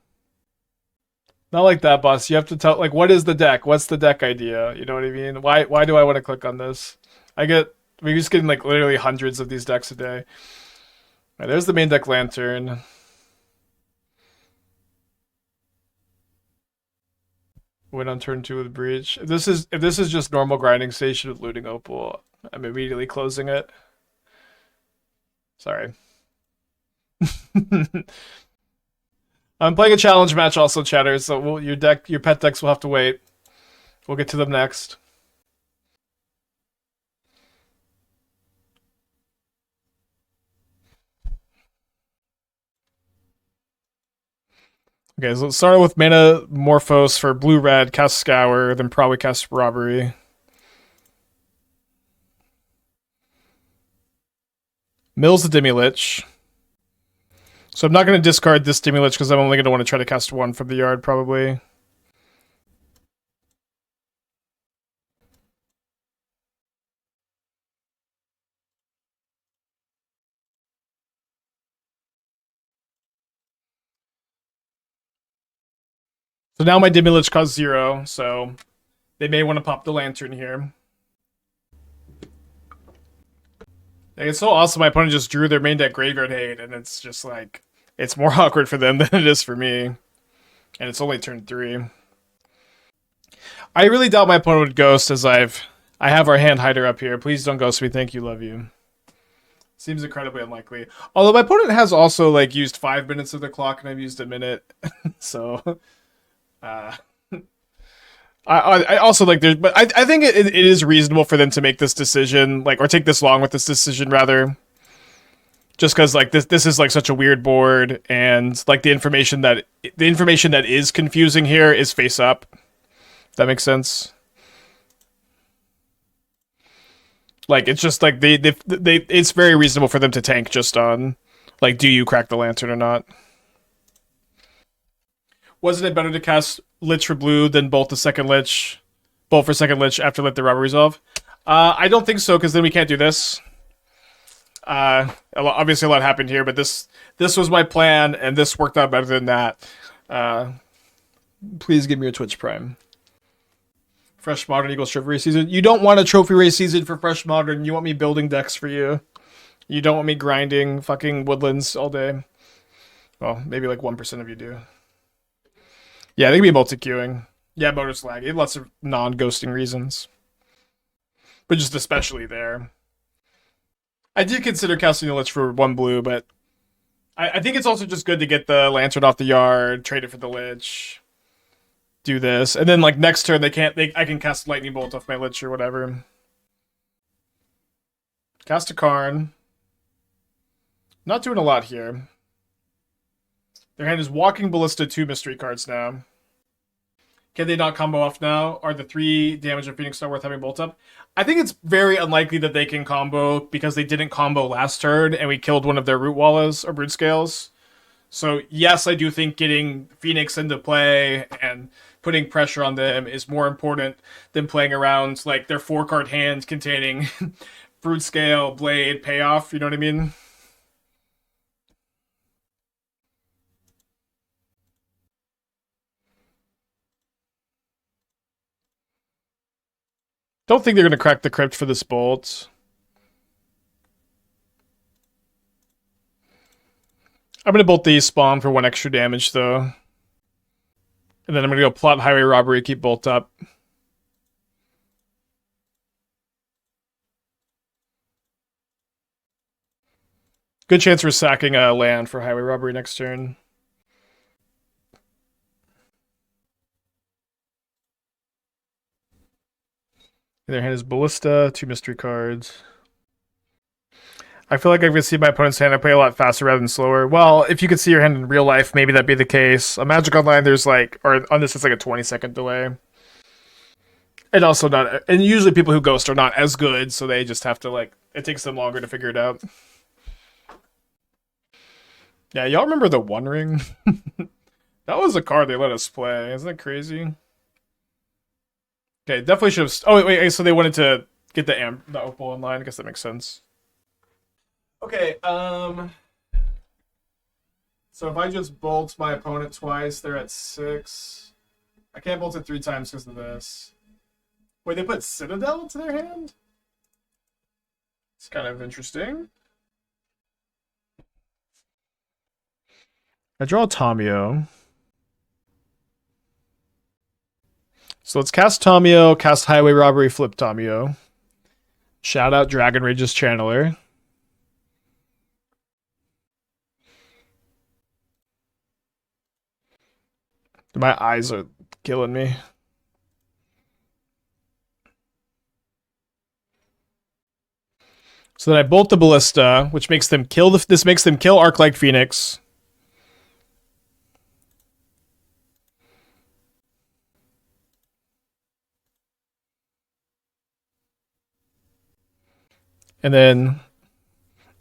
Not like that, boss. You have to tell, like, what is the deck? What's the deck idea? You know what I mean? Why do I want to click on this? We're just getting, like, literally hundreds of these decks a day. Alright, there's the main deck Lantern. Win on turn 2 with Breach. If this is just normal grinding station with Looting Opal, I'm immediately closing it. Sorry. I'm playing a challenge match also, chatter, so your pet decks will have to wait. We'll get to them next. Okay, so let's start with Manamorphose for blue-red, cast Scour, then probably cast Robbery. Mills the Demilich. So I'm not going to discard this Demilich because I'm only going to want to try to cast 1 from the yard, probably. So now my Demilich costs 0, so they may want to pop the Lantern here. It's so awesome. My opponent just drew their main deck Graveyard Hate, and it's just like, it's more awkward for them than it is for me. And it's only turn 3. I really doubt my opponent would ghost, as I have our Hand Hider up here. Please don't ghost me. Thank you. Love you. Seems incredibly unlikely. Although my opponent has also, like, used 5 minutes of the clock, and I've used a minute. So, I also like there's, but I think it is reasonable for them to make this decision, like, or take this long with this decision rather, just because like this is like such a weird board, and like the information that is confusing here is face up. That makes sense. Like it's just like they it's very reasonable for them to tank just on like, do you crack the lantern or not? Wasn't it better to cast Lich for blue than bolt the second Lich, bolt for second Lich after let the robber resolve? I don't think so, because then we can't do this. Obviously a lot happened here, but this was my plan, and this worked out better than that. Please give me your Twitch Prime. Fresh Modern equals trophy race season. You don't want a trophy race season for Fresh Modern. You want me building decks for you. You don't want me grinding fucking woodlands all day. Well, maybe like 1% of you do. Yeah, they can be multi-queuing. Yeah, bonus lag. It have lots of non-ghosting reasons. But just especially there. I did consider casting the Lich for 1 blue, but I think it's also just good to get the Lantern off the yard, trade it for the Lich, do this, and then like next turn I can cast Lightning Bolt off my Lich or whatever. Cast a Karn. Not doing a lot here. Their hand is Walking Ballista, 2 mystery cards now. Can they not combo off now? Are the 3 damage of Phoenix not worth having Bolt up? I think it's very unlikely that they can combo because they didn't combo last turn and we killed one of their Root Wallas or Brood Scales. So yes, I do think getting Phoenix into play and putting pressure on them is more important than playing around like their 4-card hand containing Brood Scale, Blade, Payoff, you know what I mean? Don't think they're going to crack the Crypt for this Bolt. I'm going to bolt the Spawn for 1 extra damage, though. And then I'm going to go plot Highway Robbery, keep Bolt up. Good chance we're sacking a land for Highway Robbery next turn. Their hand is Ballista, 2 mystery cards. I feel like I can see my opponent's hand. I play a lot faster rather than slower. Well, if you could see your hand in real life, maybe that'd be the case. On Magic Online, there's like, or on this, it's like a 20-second delay. And also not, and usually people who ghost are not as good, so they just have to like, it takes them longer to figure it out. Yeah, y'all remember the One Ring? That was a card they let us play. Isn't that crazy? Okay, definitely should have. Oh wait, so they wanted to get the Opal online. I guess that makes sense. Okay, so if I just bolt my opponent twice, they're at 6. I can't bolt it 3 times because of this. Wait, they put Citadel to their hand? It's kind of interesting. I draw Tamiyo. So let's cast Tamiyo, cast Highway Robbery, flip Tamiyo. Shout out Dragon Rage's Channeler. My eyes are killing me. So then I bolt the Ballista, which makes them kill this makes them kill Arclight Phoenix. And then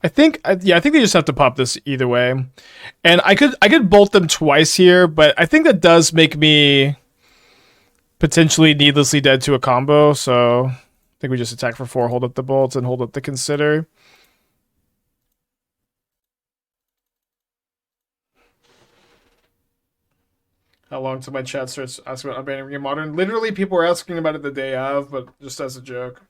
I think they just have to pop this either way. And I could bolt them twice here, but I think that does make me potentially needlessly dead to a combo, so I think we just attack for 4, hold up the bolts, and hold up the Consider. How long till my chat starts asking about unbanning Ring of Modern? Literally, people were asking about it the day of, but just as a joke.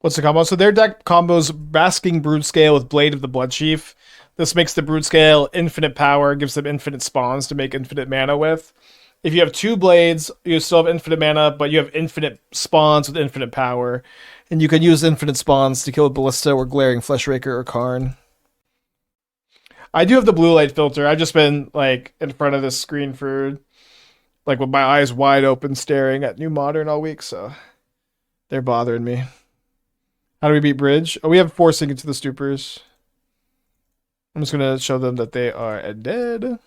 What's the combo? So their deck combos Basking Brood Scale with Blade of the Blood Chief. This makes the Brood Scale infinite power, gives them infinite spawns to make infinite mana with. If you have 2 blades, you still have infinite mana, but you have infinite spawns with infinite power. And you can use infinite spawns to kill a Ballista or Glaring Fleshraker or Karn. I do have the blue light filter. I've just been like in front of this screen for like with my eyes wide open staring at New Modern all week, so they're bothering me. How do we beat Bridge? Oh, we have forcing into the Stupors. I'm just going to show them that they are dead.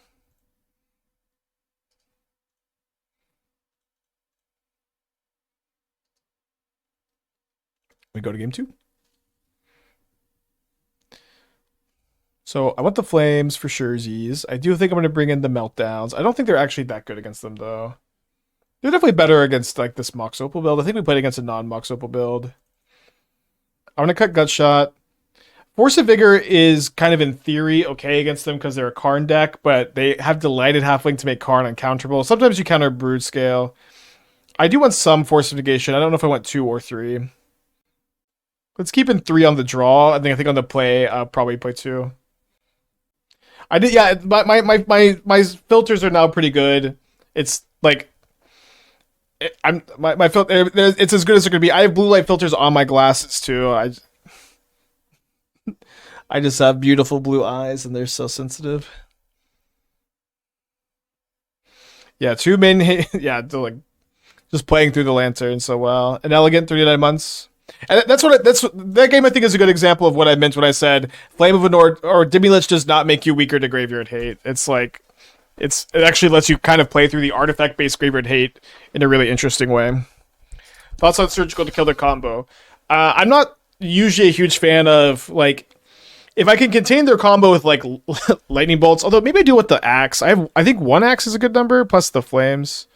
We go to game 2. So I want the Flames for surezies. I do think I'm going to bring in the Meltdowns. I don't think they're actually that good against them, though. They're definitely better against like this Mox Opal build. I think we played against a non-Mox Opal build. I want to cut Gutshot. Force of Vigor is kind of in theory okay against them because they're a Karn deck, but they have Delighted Halfling to make Karn uncounterable. Sometimes you counter Brood Scale. I do want some Force of Negation. I don't know if I want 2 or 3. Let's keep in 3 on the draw. I think on the play, I'll probably play 2. I did, yeah. My filters are now pretty good. It's like my filter. It's as good as it could be. I have blue light filters on my glasses too. I just have beautiful blue eyes, and they're so sensitive. Yeah, 2 main. Yeah, like just playing through the Lantern so well. An Elegant 39 months. And that game I think is a good example of what I meant when I said Flame of Anor or Demilich does not make you weaker to Graveyard Hate. It's like it actually lets you kind of play through the artifact based Graveyard Hate in a really interesting way. Thoughts on Surgical to kill their combo? I'm not usually a huge fan of like if I can contain their combo with like lightning bolts. Although maybe I do with the axe. I think 1 axe is a good number plus the flames.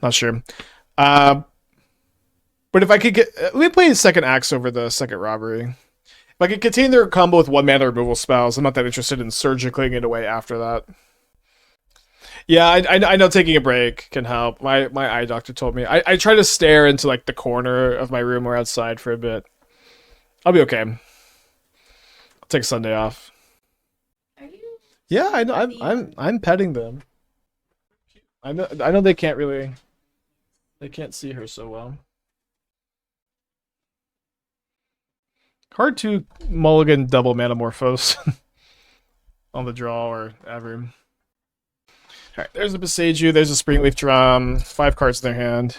Not sure. But if I could let me play the second axe over the second robbery. If I could contain their combo with 1 mana removal spells, I'm not that interested in surgically it away after that. Yeah, I know taking a break can help. My eye doctor told me. I try to stare into like the corner of my room or outside for a bit. I'll be okay. I'll take Sunday off. Are you? Yeah, I know. I'm petting them. I know they can't really. They can't see her so well. Hard to mulligan double Manamorphose on the draw or ever. Alright, there's a Besage, there's a Springleaf Drum, 5 cards in their hand.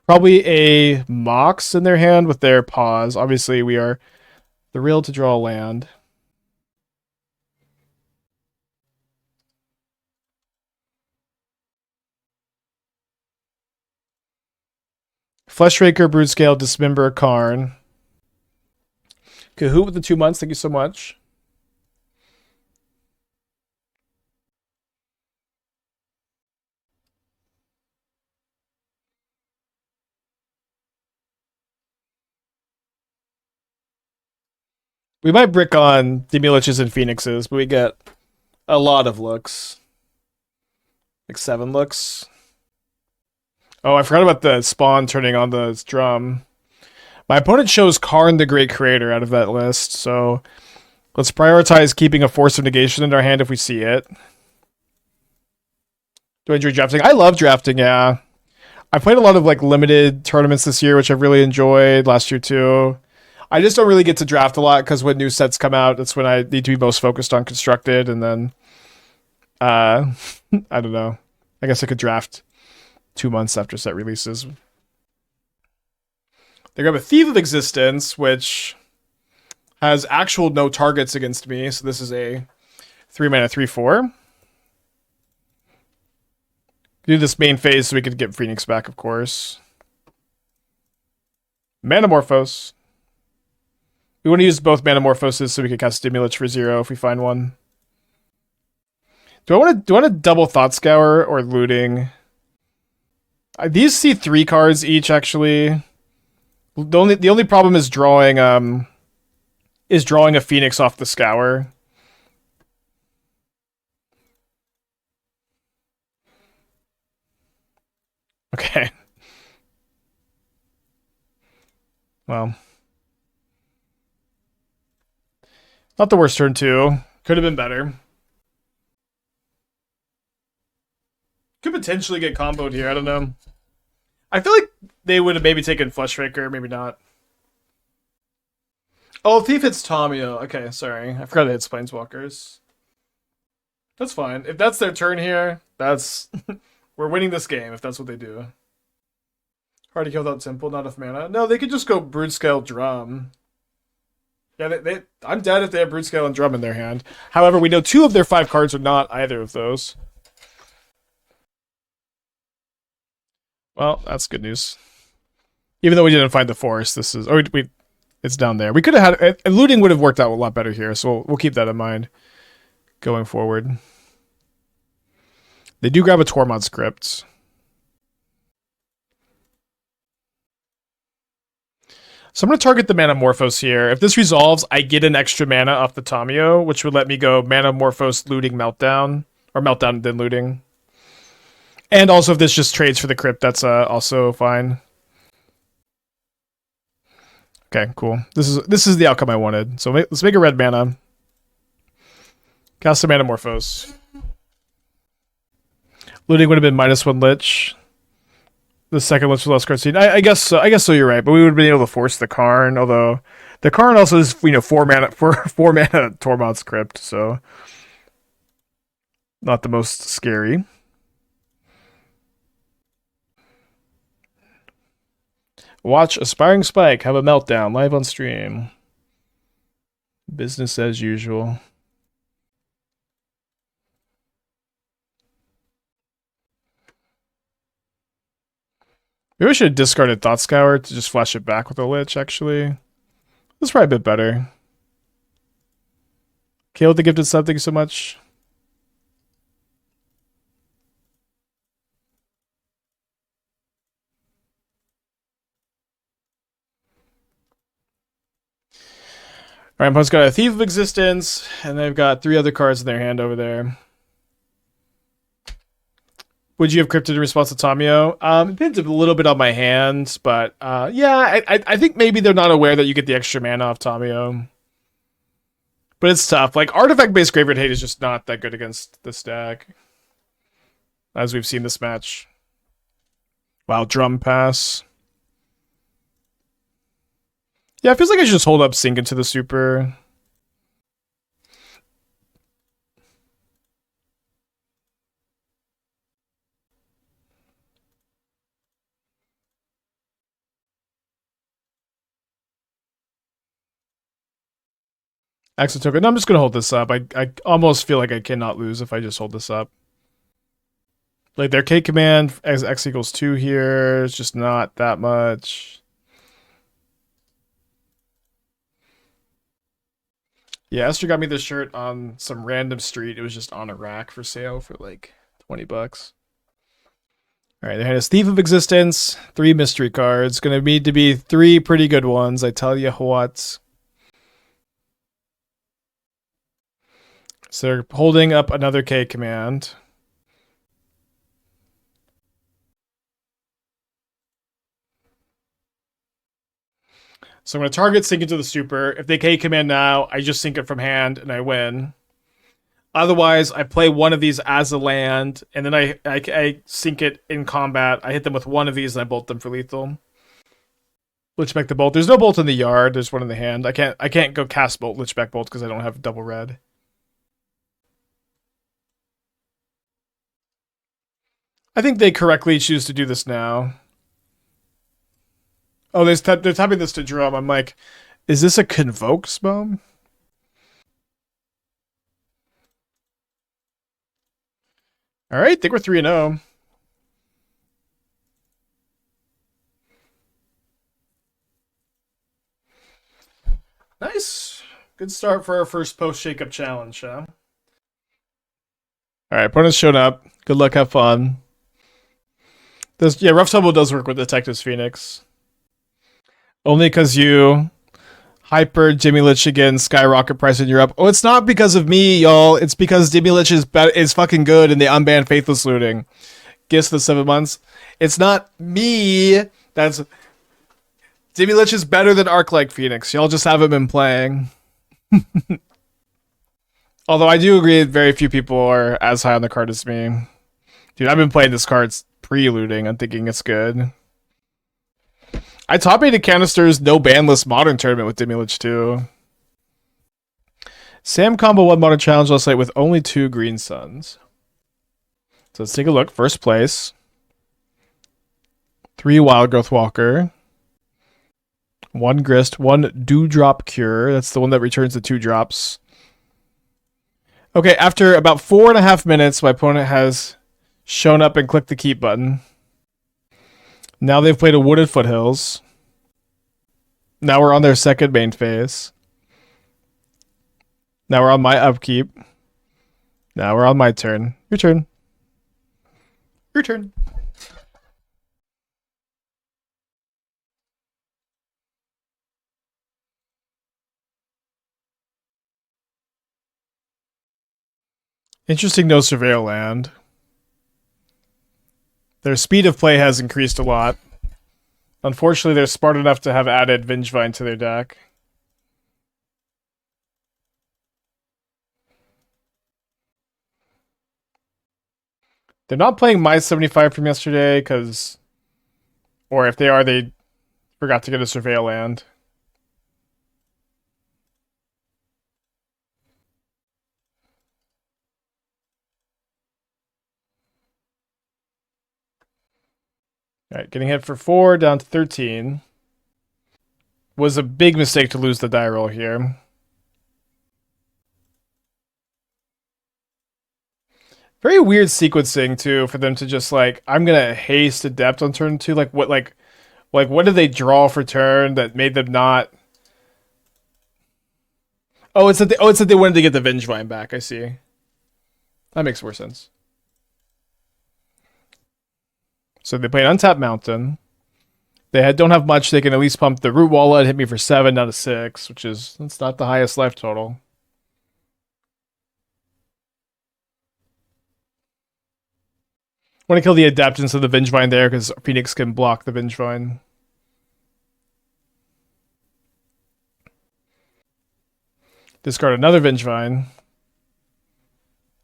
Probably a Mox in their hand with their paws. Obviously, we are the real to draw land. Fleshraker, Broodscale, Dismember, Karn. Kahoot with the 2 months, thank you so much. We might brick on Demiliches and Phoenixes, but we get a lot of looks. Like 7 looks. Oh, I forgot about the spawn turning on the drum. My opponent chose Karn the Great Creator out of that list, so let's prioritize keeping a Force of Negation in our hand if we see it. Do I enjoy drafting? I love drafting, yeah. I played a lot of like limited tournaments this year, which I've really enjoyed, last year too. I just don't really get to draft a lot because when new sets come out, that's when I need to be most focused on Constructed, and then I don't know. I guess I could draft 2 months after set releases. They grab a Thief of Existence, which has actual no targets against me, so this is a 3 mana 3/4. Do this main phase so we could get Phoenix back, of course. Manamorphose. We want to use both Manamorphoses so we can cast Demilich for 0 if we find one. Do I want to double Thought Scour or Looting? These see 3 cards each, actually. The only problem is drawing a Phoenix off the Scour. Okay. Well. Not the worst turn 2. Could have been better. Could potentially get comboed here, I don't know. I feel like they would have maybe taken Fleshraker, maybe not. Oh, Thief hits Tamiyo. Okay, sorry. I forgot it hits Planeswalkers. That's fine. If that's their turn here, that's... we're winning this game if that's what they do. Hard to kill without Temple, not enough mana. No, they could just go Broodscale Drum. Yeah, I'm dead if they have Broodscale and Drum in their hand. However, we know 2 of their 5 cards are not either of those. Well, that's good news. Even though we didn't find the forest, this is... it's down there. We could have had... looting would have worked out a lot better here, so we'll keep that in mind going forward. They do grab a Tormod script. So I'm going to target the Manamorphose here. If this resolves, I get an extra mana off the Tamiyo, which would let me go Manamorphose, looting, Meltdown. Or Meltdown, then looting. And also if this just trades for the crypt, that's also fine. Okay, cool. This is the outcome I wanted. So let's make a red mana. Cast a Manamorphose. Looting would have been -1 Lich. The second Lich was less card seed. I guess so. I guess so. You're right. But we would have been able to force the Karn. Although the Karn also is 4 mana Tormod's Crypt. So not the most scary. Watch Aspiring Spike have a meltdown live on stream. Business as usual. Maybe we should have discarded Thought Scour to just flash it back with a Lich, actually. That's probably a bit better. Killed the Gifted Sub, thank you so much. Alright, opponent's got a Thief of Existence, and they've got 3 other cards in their hand over there. Would you have crypted in response to Tamiyo? It depends a little bit on my hands, but yeah, I think maybe they're not aware that you get the extra mana off Tamiyo. But it's tough. Like, artifact-based Graveyard Hate is just not that good against this deck. As we've seen this match. Wow, Drum Pass. Yeah, it feels like I should just hold up Sink into the Super. Exit token. No, I'm just going to hold this up. I almost feel like I cannot lose if I just hold this up. Like, their K command as X equals 2 here is just not that much. Yeah, Esther got me this shirt on some random street. It was just on a rack for sale for like 20 bucks. Alright, they had a Thief of Existence, 3 mystery cards. Gonna need to be 3 pretty good ones, I tell you what. So they're holding up another K command. So I'm going to target Sink into the Stupor. If they K command now, I just sink it from hand and I win. Otherwise, I play one of these as a land, and then I sink it in combat. I hit them with one of these and I bolt them for lethal. Lichback the bolt. There's no bolt in the yard. There's one in the hand. I can't go cast bolt, Lichback bolt because I don't have double red. I think they correctly choose to do this now. Oh, they're tapping this to drum. I'm like, is this a Convoke spell? Alright, I think we're 3-0. Nice. Good start for our first post-shakeup challenge, huh? Alright, opponent's shown up. Good luck, have fun. Yeah, Rough Tumble does work with Detective's Phoenix. Only because you hyper Demilich again, skyrocket price in Europe. Oh, it's not because of me, y'all. It's because Demilich is fucking good in the unbanned Faithless Looting. Guess the 7 months. It's not me. That's Demilich is better than Arclight Phoenix. Y'all just haven't been playing. Although I do agree that very few people are as high on the card as me. Dude, I've been playing this card pre-looting. I'm thinking it's good. I top-8 Canister's no banless modern tournament with Demilich too. Sam combo 1 modern challenge last night with only 2 green suns. So let's take a look. First place. 3 Wild Growth Walker. 1 Grist. 1 Dewdrop Cure. That's the one that returns the 2 drops. Okay, after about 4.5 minutes, my opponent has shown up and clicked the keep button. Now they've played a Wooded Foothills. Now we're on their second main phase. Now we're on my upkeep. Now we're on my turn. Your turn. Your turn. Interesting no surveil land. Their speed of play has increased a lot. Unfortunately, they're smart enough to have added Vengevine to their deck. They're not playing my 75 from yesterday, because... Or if they are, they forgot to get a surveil land. Alright, getting hit for 4, down to 13. Was a big mistake to lose the die roll here. Very weird sequencing, too, for them to just, like, I'm gonna haste Adept on turn 2. Like, what did they draw for turn that made them not... Oh, it's that they wanted to get the Vengevine back, I see. That makes more sense. So they play an Untapped Mountain. They don't have much. They can at least pump the Root Walla and hit me for 7 out of 6, which is... That's not the highest life total. I want to kill the Adept instead of the Vengevine there, because Phoenix can block the Vengevine. Discard another Vengevine.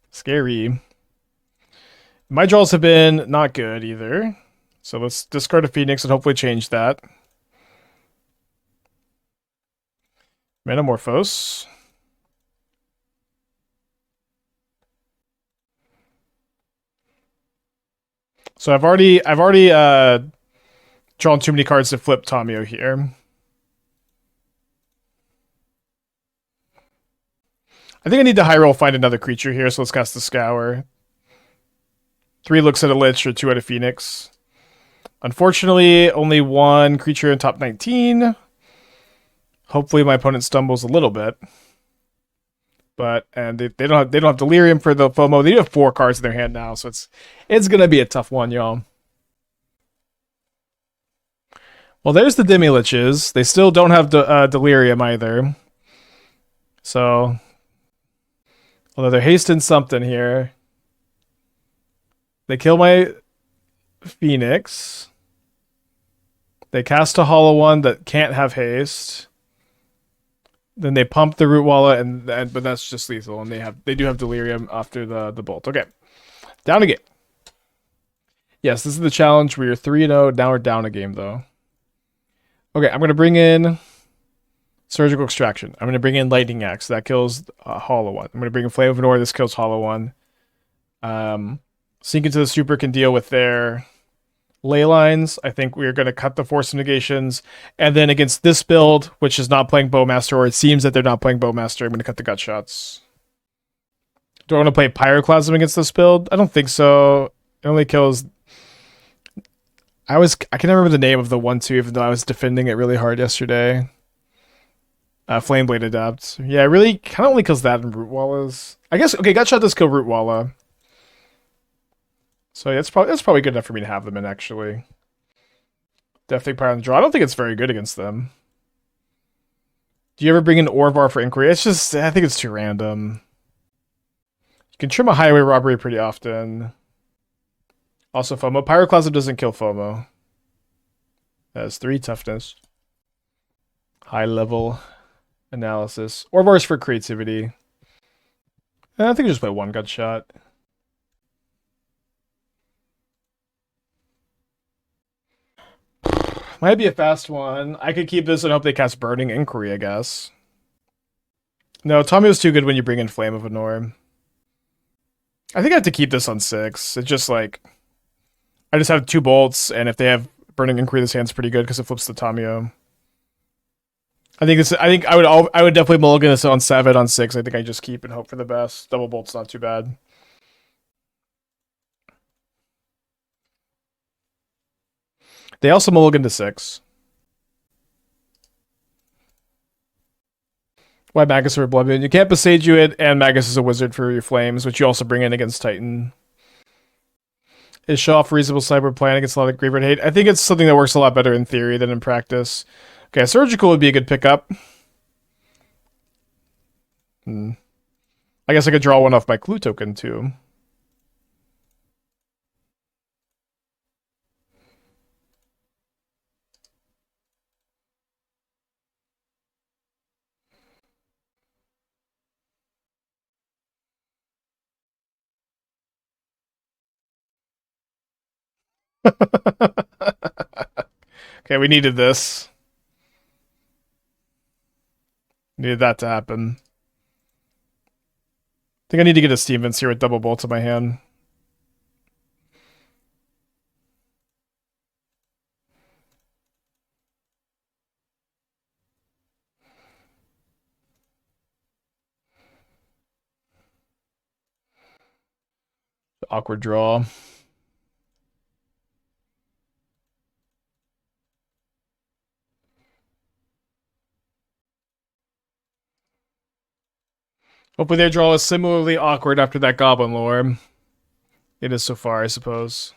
Scary. My draws have been not good either. So let's discard a Phoenix and hopefully change that. Manamorphose. So I've already drawn too many cards to flip Tamiyo here. I think I need to high roll find another creature here, so let's cast the Scour. 3 looks at a Lich or 2 at a Phoenix. Unfortunately, only 1 creature in top 19. Hopefully my opponent stumbles a little bit. But they don't have Delirium for the FOMO. They do have 4 cards in their hand now, so it's gonna be a tough one, y'all. Well, there's the Demiliches. They still don't have Delirium either. So, although they're hasting something here, they kill my Phoenix. They cast a hollow one that can't have haste. Then they pump the Root Walla, but that's just lethal, and they do have Delirium after the bolt. Okay, down a game. Yes, this is the challenge. We are 3-0. Now we're down a game though. Okay, I'm gonna bring in Surgical Extraction. I'm gonna bring in Lightning Axe. That kills Hollow One. I'm gonna bring in Flame of Venor. This kills Hollow One. Sink into the Stupor can deal with their ley lines. I think we're going to cut the Force of Negations. And then against this build, which is not playing Bowmaster, or it seems that they're not playing Bowmaster, I'm going to cut the Gut Shots. Do I want to play Pyroclasm against this build? I don't think so. It only kills... I can remember the name of the 1-2, even though I was defending it really hard yesterday. Flameblade Adept. Yeah, it really kind of only kills that and Root Wallas. I guess, okay, Gut Shot does kill Root Walla. So yeah, that's probably good enough for me to have them in, actually. Definitely part on the draw. I don't think it's very good against them. Do you ever bring in Orvar for Inquiry? It's just, I think it's too random. You can trim a Highway Robbery pretty often. Also FOMO. Pyroclasm doesn't kill FOMO. That has 3 toughness. High level analysis. Orvar's for creativity. I think I just play 1 Gut Shot. Might be a fast one. I could keep this and hope they cast Burning Inquiry, I guess. No, Tamiyo's too good when you bring in Flame of Venor. I think I have to keep this on 6. It's just like... I just have 2 bolts, and if they have Burning Inquiry, this hand's pretty good because it flips the Tamiyo. I think I would definitely mulligan this on 7, on 6. I think I just keep and hope for the best. Double bolt's not too bad. They also mulligan to 6. Why Magus for Blood Moon? You can't Besage you it, and Magus is a wizard for your flames, which you also bring in against Titan. Is show off a reasonable cyber plan against a lot of graveyard hate? I think it's something that works a lot better in theory than in practice. Okay, Surgical would be a good pickup. I guess I could draw one off my Clue token, too. Okay, we needed this. Needed that to happen. I think I need to get a Stevens here with double bolts in my hand. Awkward draw. Hopefully their draw is similarly awkward after that Goblin Lore. It is so far, I suppose.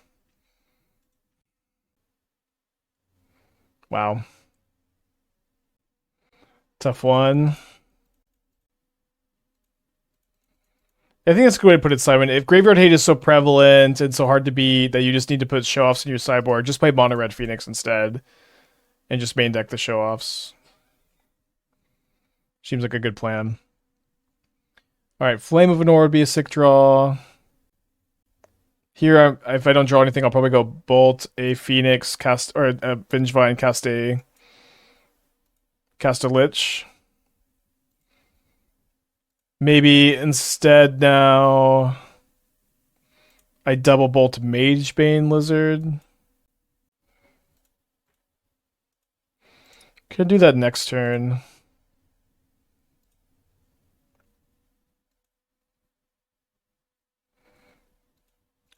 Wow. Tough one. I think that's a good way to put it, Simon. If Graveyard Hate is so prevalent and so hard to beat that you just need to put show-offs in your sideboard, just play Mono Red Phoenix instead. And just main deck the show-offs. Seems like a good plan. Alright, Flame of Anor would be a sick draw. Here, if I don't draw anything, I'll probably go Bolt, a Phoenix, cast, or a Vengevine, cast a Lich. Maybe instead now I double bolt Magebane Lizard. Could do that next turn.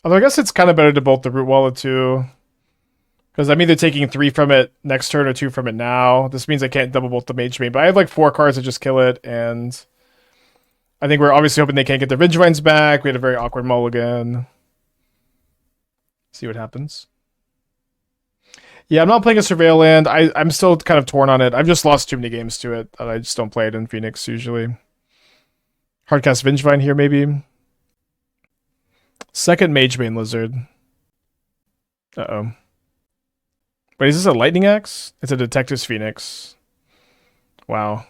Although I guess it's kind of better to bolt the Root Wallet too. Because I'm either taking 3 from it next turn or 2 from it now. This means I can't double bolt the Magebane, but I have like 4 cards that just kill it, and I think we're obviously hoping they can't get their Vengevines back. We had a very awkward mulligan. See what happens. Yeah, I'm not playing a Surveil land. I'm still kind of torn on it. I've just lost too many games to it. I just don't play it in Phoenix usually. Hardcast Vengevine here, maybe. Second Magebane Lizard. Uh-oh. Wait, is this a Lightning Axe? It's a Detective's Phoenix. Wow.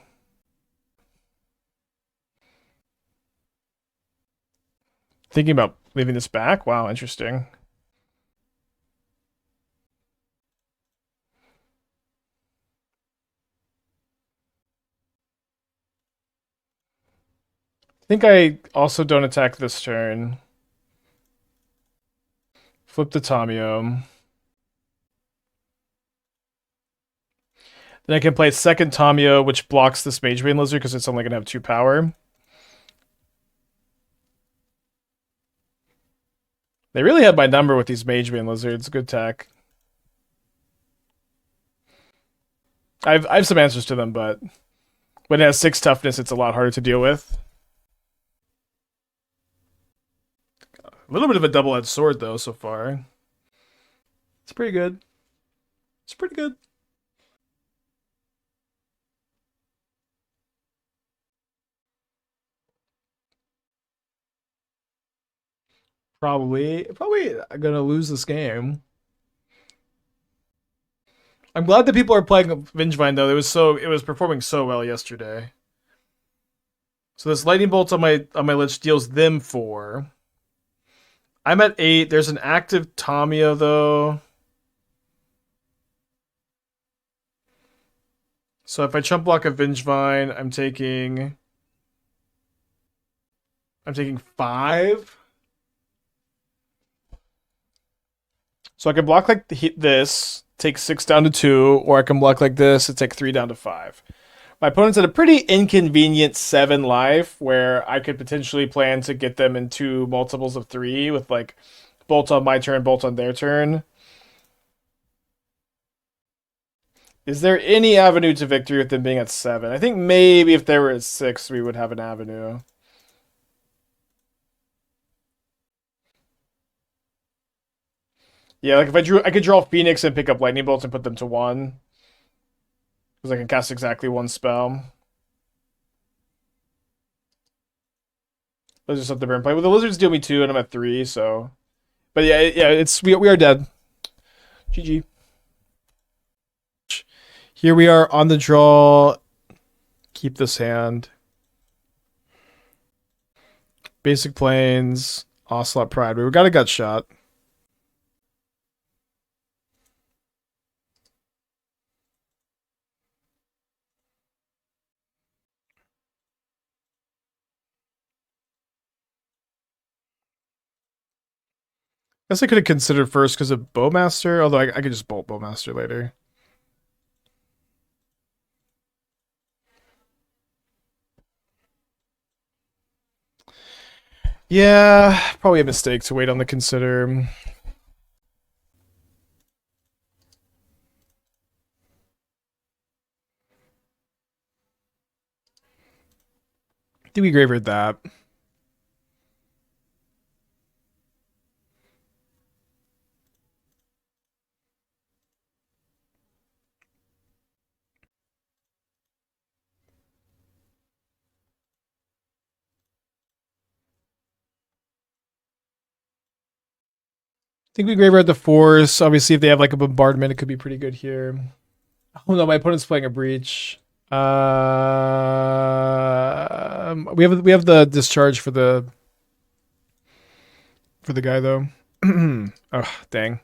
Thinking about leaving this back? Wow, interesting. I think I also don't attack this turn. Flip the Tamiyo. Then I can play second Tamiyo, which blocks this Magebane Lizard because it's only going to have 2 power. They really had my number with these Magebane Lizards. Good tech. I have some answers to them, but when it has 6 toughness, it's a lot harder to deal with. A little bit of a double-edged sword, though, so far. It's pretty good. It's pretty good. Probably gonna lose this game. I'm glad that people are playing Vengevine though. It was performing so well yesterday. So this lightning bolt on my Lich deals them 4. I'm at 8. There's an active Tamiyo though. So if I chump block a Vengevine, I'm taking 5. So I can block like this, take 6 down to 2, or I can block like this and take 3 down to 5. My opponent's at a pretty inconvenient 7 life, where I could potentially plan to get them into multiples of 3 with like bolt on my turn, bolt on their turn. Is there any avenue to victory with them being at 7? I think maybe if they were at 6, we would have an avenue. Yeah, like if I could draw Phoenix and pick up Lightning Bolts and put them to 1. Because I can cast exactly 1 spell. Lizards up the burn play. Well, the lizards deal me 2 and I'm at 3, so. But yeah, we are dead. GG. Here we are on the draw. Keep this hand. Basic Plains, Ocelot Pride. We got a gut shot. Guess I could have considered first because of Bowmaster, although I could just bolt Bowmaster later. Yeah, probably a mistake to wait on the consider. I think we graveyard that. I think we graveyard the Force. Obviously, if they have like a bombardment, it could be pretty good here. Oh no, my opponent's playing a Breach. We have the discharge for the guy though. Oh dang.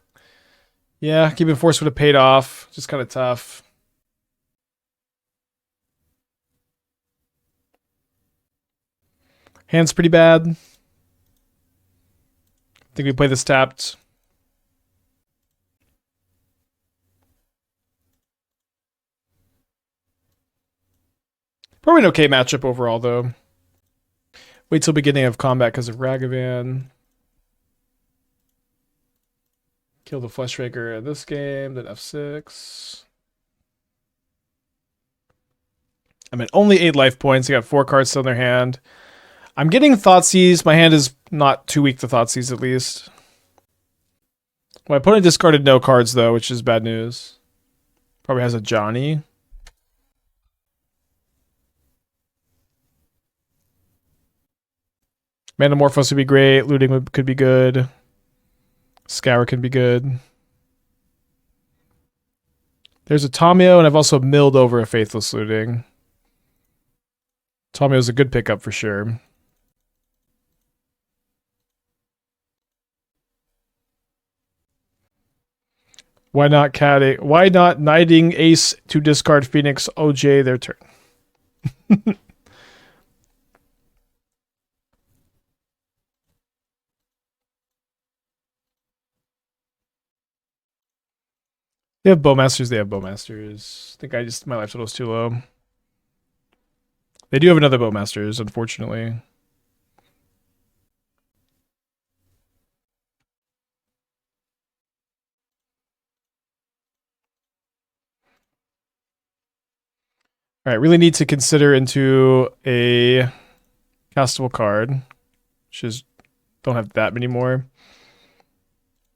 Yeah, keeping Force would have paid off. Just kind of tough. Hand's pretty bad. I think we play this tapped. Probably an okay matchup overall, though. Wait till beginning of combat because of Ragavan. Kill the Fleshraker in this game, then F6. I'm at only 8 life points. I got 4 cards still in their hand. I'm getting Thoughtseize. My hand is not too weak to Thoughtseize, at least. My opponent discarded no cards, though, which is bad news. Probably has a Johnny. Manamorphose would be great. Looting could be good. Scour can be good. There's a Tamiyo, and I've also milled over a Faithless Looting. Tamiyo's a good pickup for sure. Why not catting? Why not knighting Ace to discard Phoenix? OJ their turn. They have Bowmasters. They have Bowmasters. I think my life total is too low. They do have another Bowmasters, unfortunately. All right, really need to consider into a castable card, which is don't have that many more.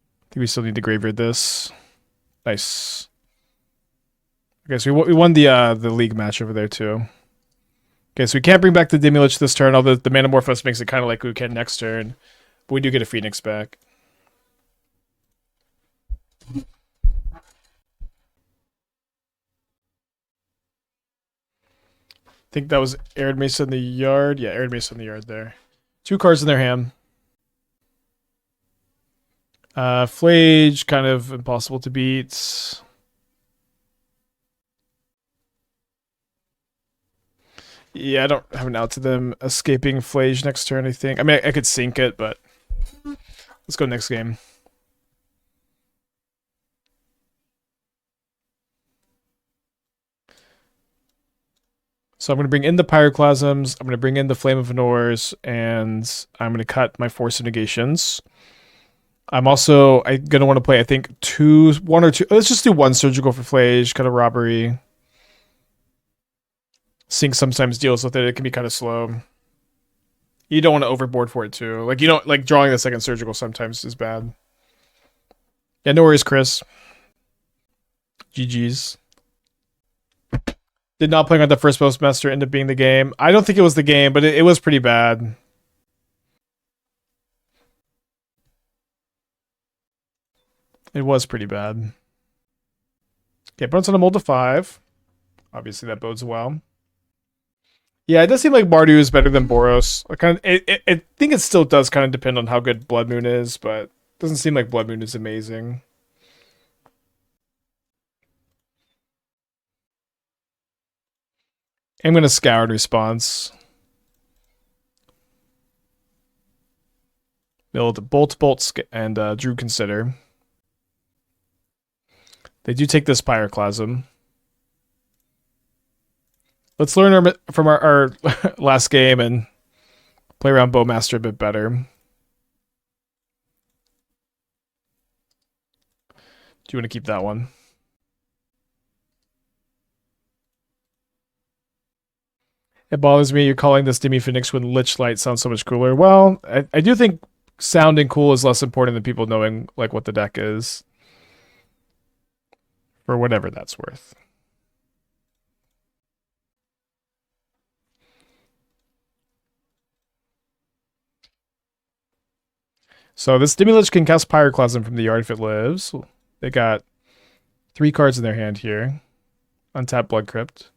I think we still need to graveyard this. Nice. Okay, so we won the league match over there too. Okay, so we can't bring back the Demilich this turn, although the Manamorphose makes it kind of like we can next turn. But we do get a Phoenix back. I think that was Arid Mesa in the yard. Yeah, Arid Mesa in the yard there. 2 cards in their hand. Flage, kind of impossible to beat. Yeah, I don't have an out to them escaping Flage next turn, I think. I mean, I could sink it, but let's go next game. So I'm going to bring in the Pyroclasms, I'm going to bring in the Flame of Venors, and I'm going to cut my Force of Negations. I'm gonna want to play, I think, one or two. Let's just do one surgical for Flage, kind of robbery. Sync sometimes deals with it. It can be kind of slow. You don't want to overboard for it too. Like you don't like drawing the second surgical sometimes is bad. Yeah, no worries, Chris. GG's. Did not play on the first Postmaster end up being the game. I don't think it was the game, but it was pretty bad. It was pretty bad. Okay, Brunson on a mold to 5. Obviously, that bodes well. Yeah, it does seem like Mardu is better than Boros. I think it still does kind of depend on how good Blood Moon is, but it doesn't seem like Blood Moon is amazing. I'm going to scour in response. Build Bolt, and Drew Consider. They do take this Pyroclasm. Let's learn from our last game and play around Bowmaster a bit better. Do you want to keep that one? It bothers me you're calling this Demi Phoenix when Lich Light sounds so much cooler. Well, I do think sounding cool is less important than people knowing like what the deck is. For whatever that's worth. So this Demilich can cast Pyroclasm from the yard if it lives. They got 3 cards in their hand here. Untap Blood Crypt.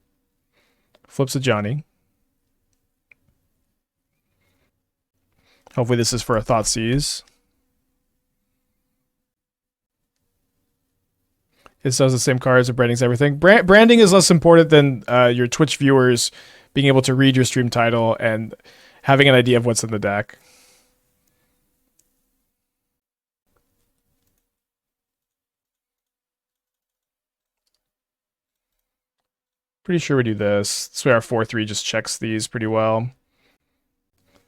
Flips a Johnny. Hopefully this is for a Thought Seize. It does the same cards and branding's everything. Branding is less important than your Twitch viewers being able to read your stream title and having an idea of what's in the deck. Pretty sure we do this. This way our 4-3 just checks these pretty well.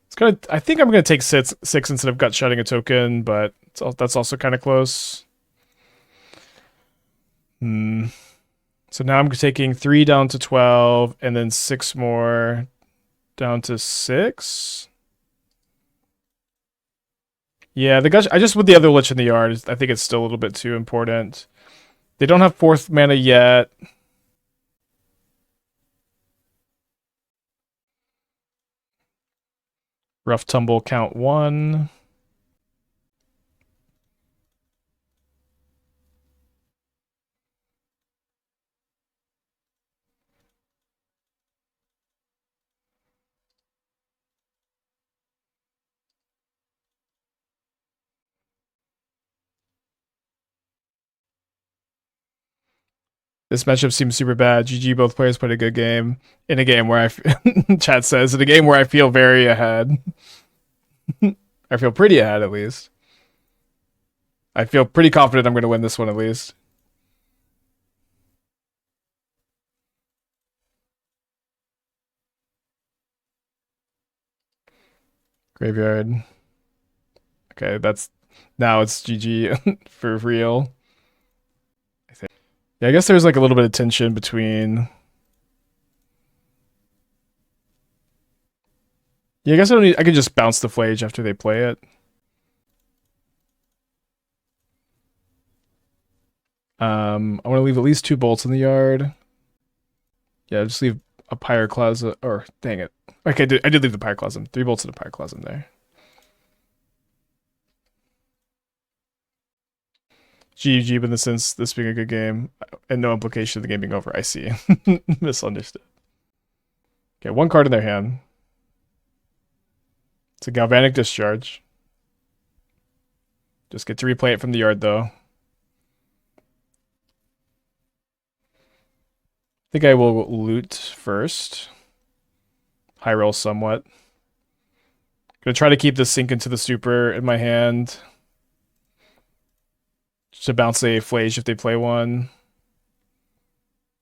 It's gonna. I think I'm gonna take 6 instead of gut shutting a token, but that's also kind of close. So now I'm taking 3 down to 12, and then 6 more down to 6. Yeah, the gush. I just with the other Lich in the yard. I think it's still a little bit too important. They don't have 4th mana yet. Rough Tumble, count 1. This matchup seems super bad. GG, both players played a good game. In a game where chat says, in a game where I feel very ahead. I feel pretty ahead, at least. I feel pretty confident I'm going to win this one, at least. Graveyard. Okay, now it's GG for real. I think. Yeah, I guess there's like a little bit of tension between. Yeah, I guess I could just bounce the Flage after they play it. I want to leave at least 2 bolts in the yard. Yeah, just leave a Pyroclasm. Or dang it. Okay, I did leave the Pyroclasm. 3 bolts and a Pyroclasm there. GG, in the sense this being a good game and no implication of the game being over. I see. Misunderstood. Okay, 1 card in their hand. It's a Galvanic Discharge. Just get to replay it from the yard, though. I think I will loot first. High roll somewhat. Gonna try to keep this sink into the Stupor in my hand. Just to bounce a Flage if they play one.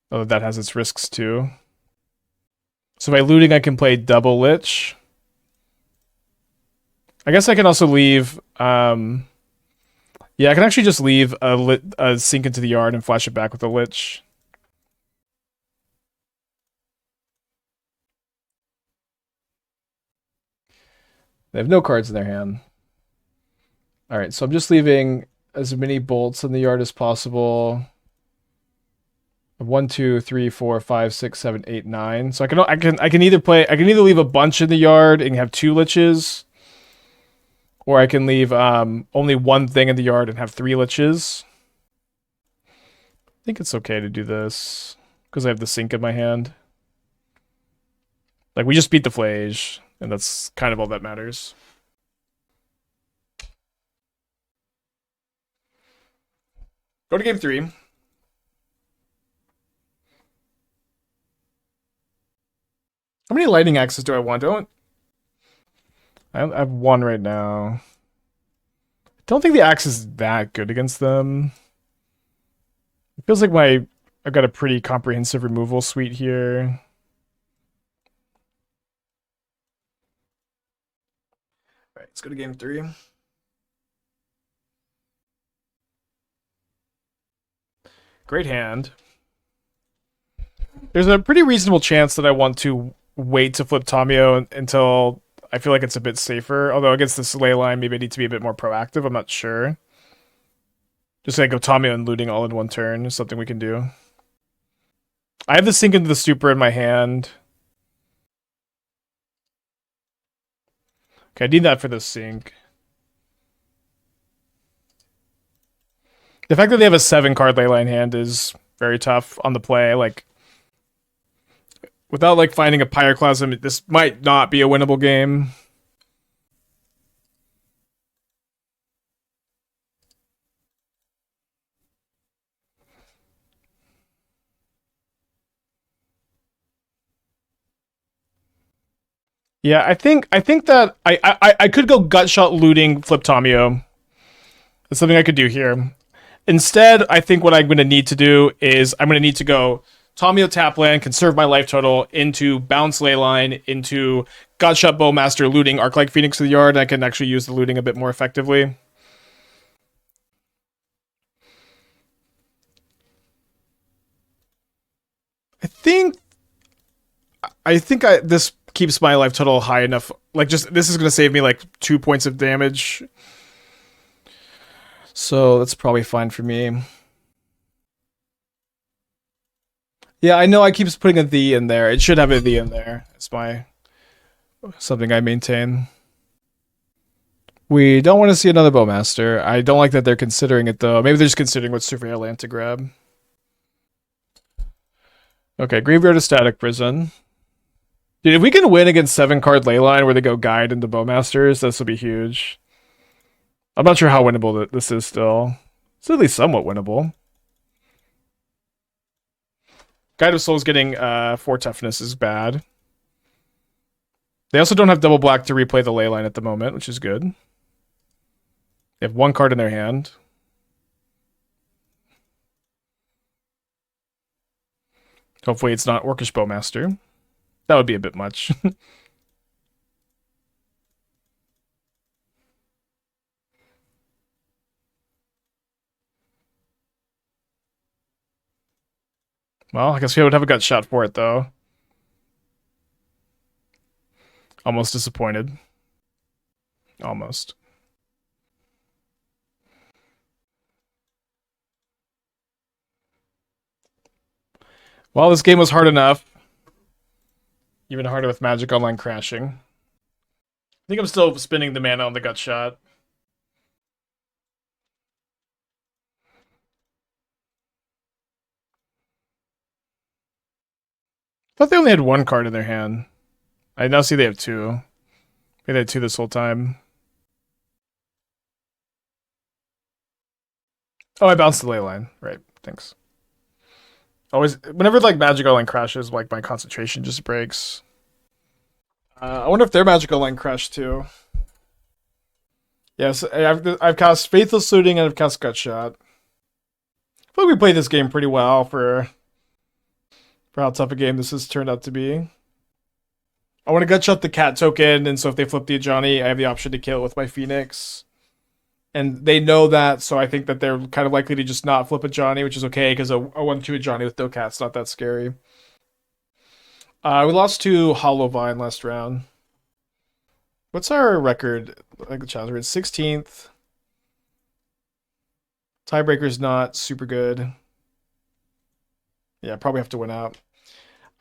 Although that has its risks too. So by looting, I can play double Lich. I guess I can also leave Yeah, I can actually just leave a sink into the yard and flash it back with a Lich. They have no cards in their hand. Alright, so I'm just leaving as many bolts in the yard as possible. 1, 2, 3, 4, 5, 6, 7, 8, 9. So I can either leave a bunch in the yard and have 2 Liches, or I can leave only one thing in the yard and have 3 Liches. I think it's okay to do this because I have the sink in my hand. Like, we just beat the Flage, and that's kind of all that matters. Go to game 3. How many lightning axes do I want? I have 1 right now. I don't think the axe is that good against them. It feels like I've got a pretty comprehensive removal suite here. Alright, let's go to game 3. Great hand. There's a pretty reasonable chance that I want to wait to flip Tamiyo until I feel like it's a bit safer. Although against this ley line, maybe I need to be a bit more proactive. I'm not sure. Just gonna go Tamiyo and looting all in one turn is something we can do. I have the sink into the stupor in my hand. Okay, I need that for the sink. The fact that they have a 7-card leyline hand is very tough on the play. Like, without like finding a Pyroclasm, this might not be a winnable game. Yeah, I think that I could go Gutshot looting, flip Tamiyo. That's something I could do here. Instead, I think what I'm going to need to do is I'm going to need to go Tamiyo tap land, conserve my life total, into bounce leyline, into Gutshot Bowmaster looting Arclight Phoenix to the yard, and I can actually use the looting a bit more effectively. I think this keeps my life total high enough. Like, just this is going to save me like 2 points of damage. So that's probably fine for me. Yeah, I know I keep putting a "the" in there. It should have a "the" in there. It's something I maintain. We don't want to see another Bowmaster. I don't like that they're considering it, though. Maybe they're just considering what Surveyor land to grab. Okay, Graveyard of Static Prison. Dude, if we can win against 7-card leyline where they go Guide into Bowmasters, this will be huge. I'm not sure how winnable this is still. It's at least somewhat winnable. Guide of Souls getting 4 toughness is bad. They also don't have double black to replay the leyline at the moment, which is good. They have 1 card in their hand. Hopefully it's not Orcish Bowmaster. That would be a bit much. Well, I guess we would have a gut shot for it, though. Almost disappointed. Almost. Well, this game was hard enough. Even harder with Magic Online crashing. I think I'm still spinning the mana on the gut shot. I thought they only had 1 card in their hand. I now see they have 2. Maybe they had 2 this whole time. Oh, I bounced the ley line. Right, thanks. Always, whenever like Magic Online crashes, like my concentration just breaks. I wonder if their Magic Online crashed too. Yes, I've cast Faithless Looting and I've cast Gutshot. I feel like we played this game pretty well for how tough a game this has turned out to be. I want to Gutshot the cat token, and so if they flip the Ajani, I have the option to kill it with my Phoenix. And they know that, so I think that they're kind of likely to just not flip a Johnny, which is okay, because a 1-2 Johnny with no cat's not that scary. We lost to Hollow Vine last round. What's our record? Like the challenge, we're at 16th. Tiebreaker's not super good. Yeah, probably have to win out.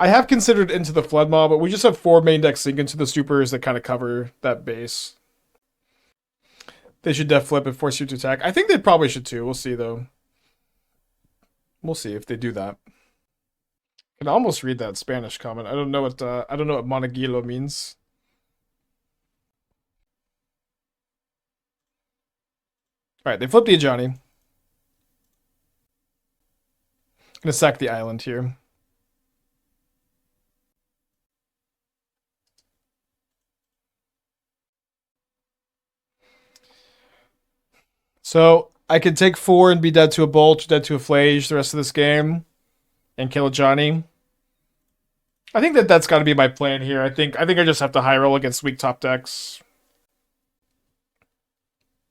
I have considered Into the Flood Maw, but we just have 4 main deck sync into the Stupors that kind of cover that base. They should def flip and force you to attack. I think they probably should too. We'll see though. We'll see if they do that. I can almost read that Spanish comment. I don't know what Monaguillo means. All right, they flipped the Ajani. I'm gonna sack the island here. So I could take 4 and be dead to a Bolt, dead to a Flage the rest of this game, and kill a Johnny. I think that's got to be my plan here. I think I just have to high roll against weak top decks.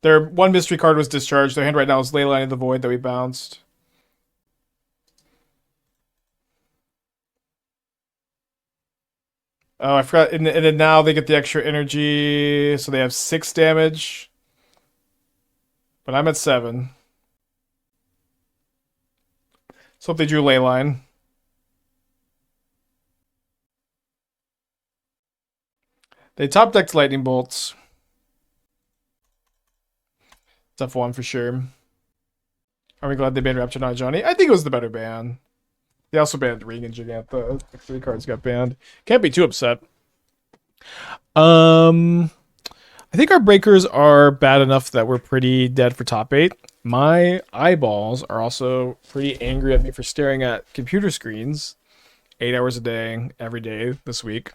Their 1 mystery card was discharged. Their hand right now is Leyline of the Void that we bounced. Oh, I forgot. And then now they get the extra energy, so they have 6 damage. But I'm at 7. So if they drew Leyline. They top decked Lightning Bolts. Tough one for sure. Are we glad they banned Rapture, not Johnny? I think it was the better ban. They also banned Ring and Gigantha. The 3 cards got banned. Can't be too upset. I think our breakers are bad enough that we're pretty dead for top 8. My eyeballs are also pretty angry at me for staring at computer screens 8 hours a day, every day this week.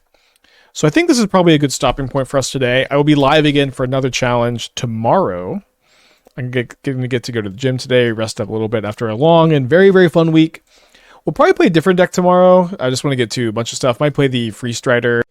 So I think this is probably a good stopping point for us today. I will be live again for another challenge tomorrow. I'm going to get to go to the gym today, rest up a little bit after a long and very, very fun week. We'll probably play a different deck tomorrow. I just want to get to a bunch of stuff. Might play the Free Strider.